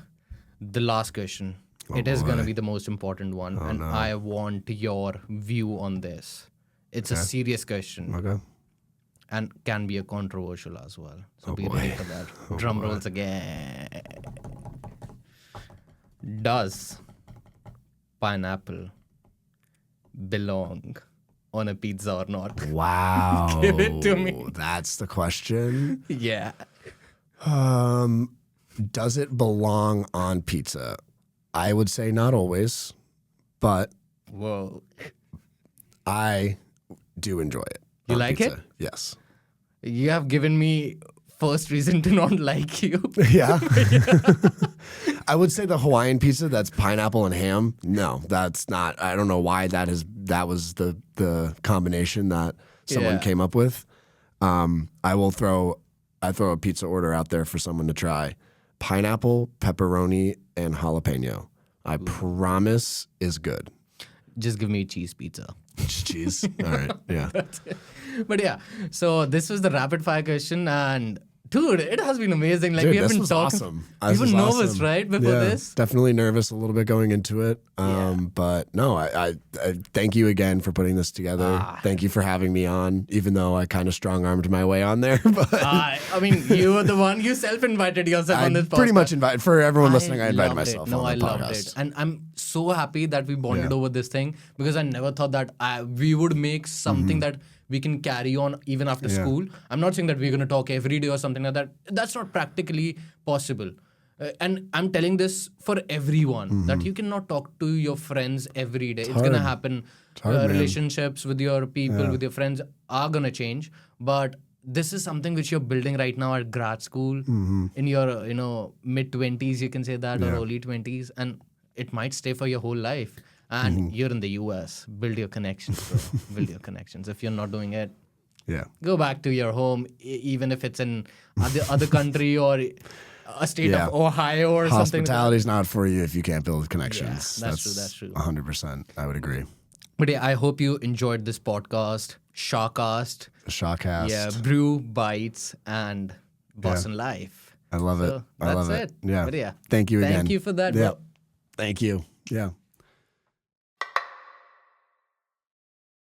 Speaker 1: The last question. It is going to be the most important one. I want your view on this. It's a serious question.
Speaker 2: Okay.
Speaker 1: And can be a controversial as well. So be ready for that. Drum rolls again. Does pineapple belong on a pizza or not?
Speaker 2: Wow.
Speaker 1: Give it to me.
Speaker 2: That's the question.
Speaker 1: Yeah.
Speaker 2: Does it belong on pizza? I would say not always, but
Speaker 1: Whoa.
Speaker 2: I do enjoy it.
Speaker 1: You
Speaker 2: on
Speaker 1: like
Speaker 2: pizza.
Speaker 1: it?
Speaker 2: Yes.
Speaker 1: You have given me first reason to not like you.
Speaker 2: Yeah. I would say the Hawaiian pizza that's pineapple and ham. No, that's not. I don't know why that was the combination that someone came up with. I throw a pizza order out there for someone to try. Pineapple, pepperoni, and jalapeno. I promise is good.
Speaker 1: Just give me cheese pizza.
Speaker 2: Cheese. All right. Yeah.
Speaker 1: But yeah, so this was the rapid fire question, and dude, it has been amazing. Like
Speaker 2: Dude,
Speaker 1: we have
Speaker 2: this
Speaker 1: been
Speaker 2: was
Speaker 1: talking.
Speaker 2: awesome.
Speaker 1: We were nervous, right, before this?
Speaker 2: Definitely nervous a little bit going into it. But no, I thank you again for putting this together. Thank you for having me on, even though I kind of strong-armed my way on there. But
Speaker 1: I mean, you were the one. You self-invited yourself on this podcast.
Speaker 2: pretty much invited for everyone listening. I invited
Speaker 1: loved
Speaker 2: myself
Speaker 1: it. No,
Speaker 2: on
Speaker 1: I
Speaker 2: the
Speaker 1: loved
Speaker 2: podcast.
Speaker 1: it, and I'm so happy that we bonded over this thing, because I never thought that we would make something that we can carry on even after school. I'm not saying that we're going to talk every day or something like that. That's not practically possible. And I'm telling this for everyone, that you cannot talk to your friends every day. It's going to happen. Relationships with your people, with your friends are going to change. But this is something which you're building right now at grad school, in your mid-20s, you can say that, or early 20s. And it might stay for your whole life. And you're in the US. Build your connections, bro. Build your connections. If you're not doing it, go back to your home, even if it's in other country or a state of Ohio or something.
Speaker 2: Hospitality's not for you if you can't build connections.
Speaker 1: Yeah, that's true.
Speaker 2: 100%. I would agree.
Speaker 1: But yeah, I hope you enjoyed this podcast. SHAcast.
Speaker 2: SHAcast.
Speaker 1: Yeah, Brew, Bites, and Boston Life.
Speaker 2: I love it. I love
Speaker 1: That's
Speaker 2: it. Yeah.
Speaker 1: But yeah.
Speaker 2: Thank you again.
Speaker 1: Thank you for that, bro.
Speaker 2: Thank you. Yeah.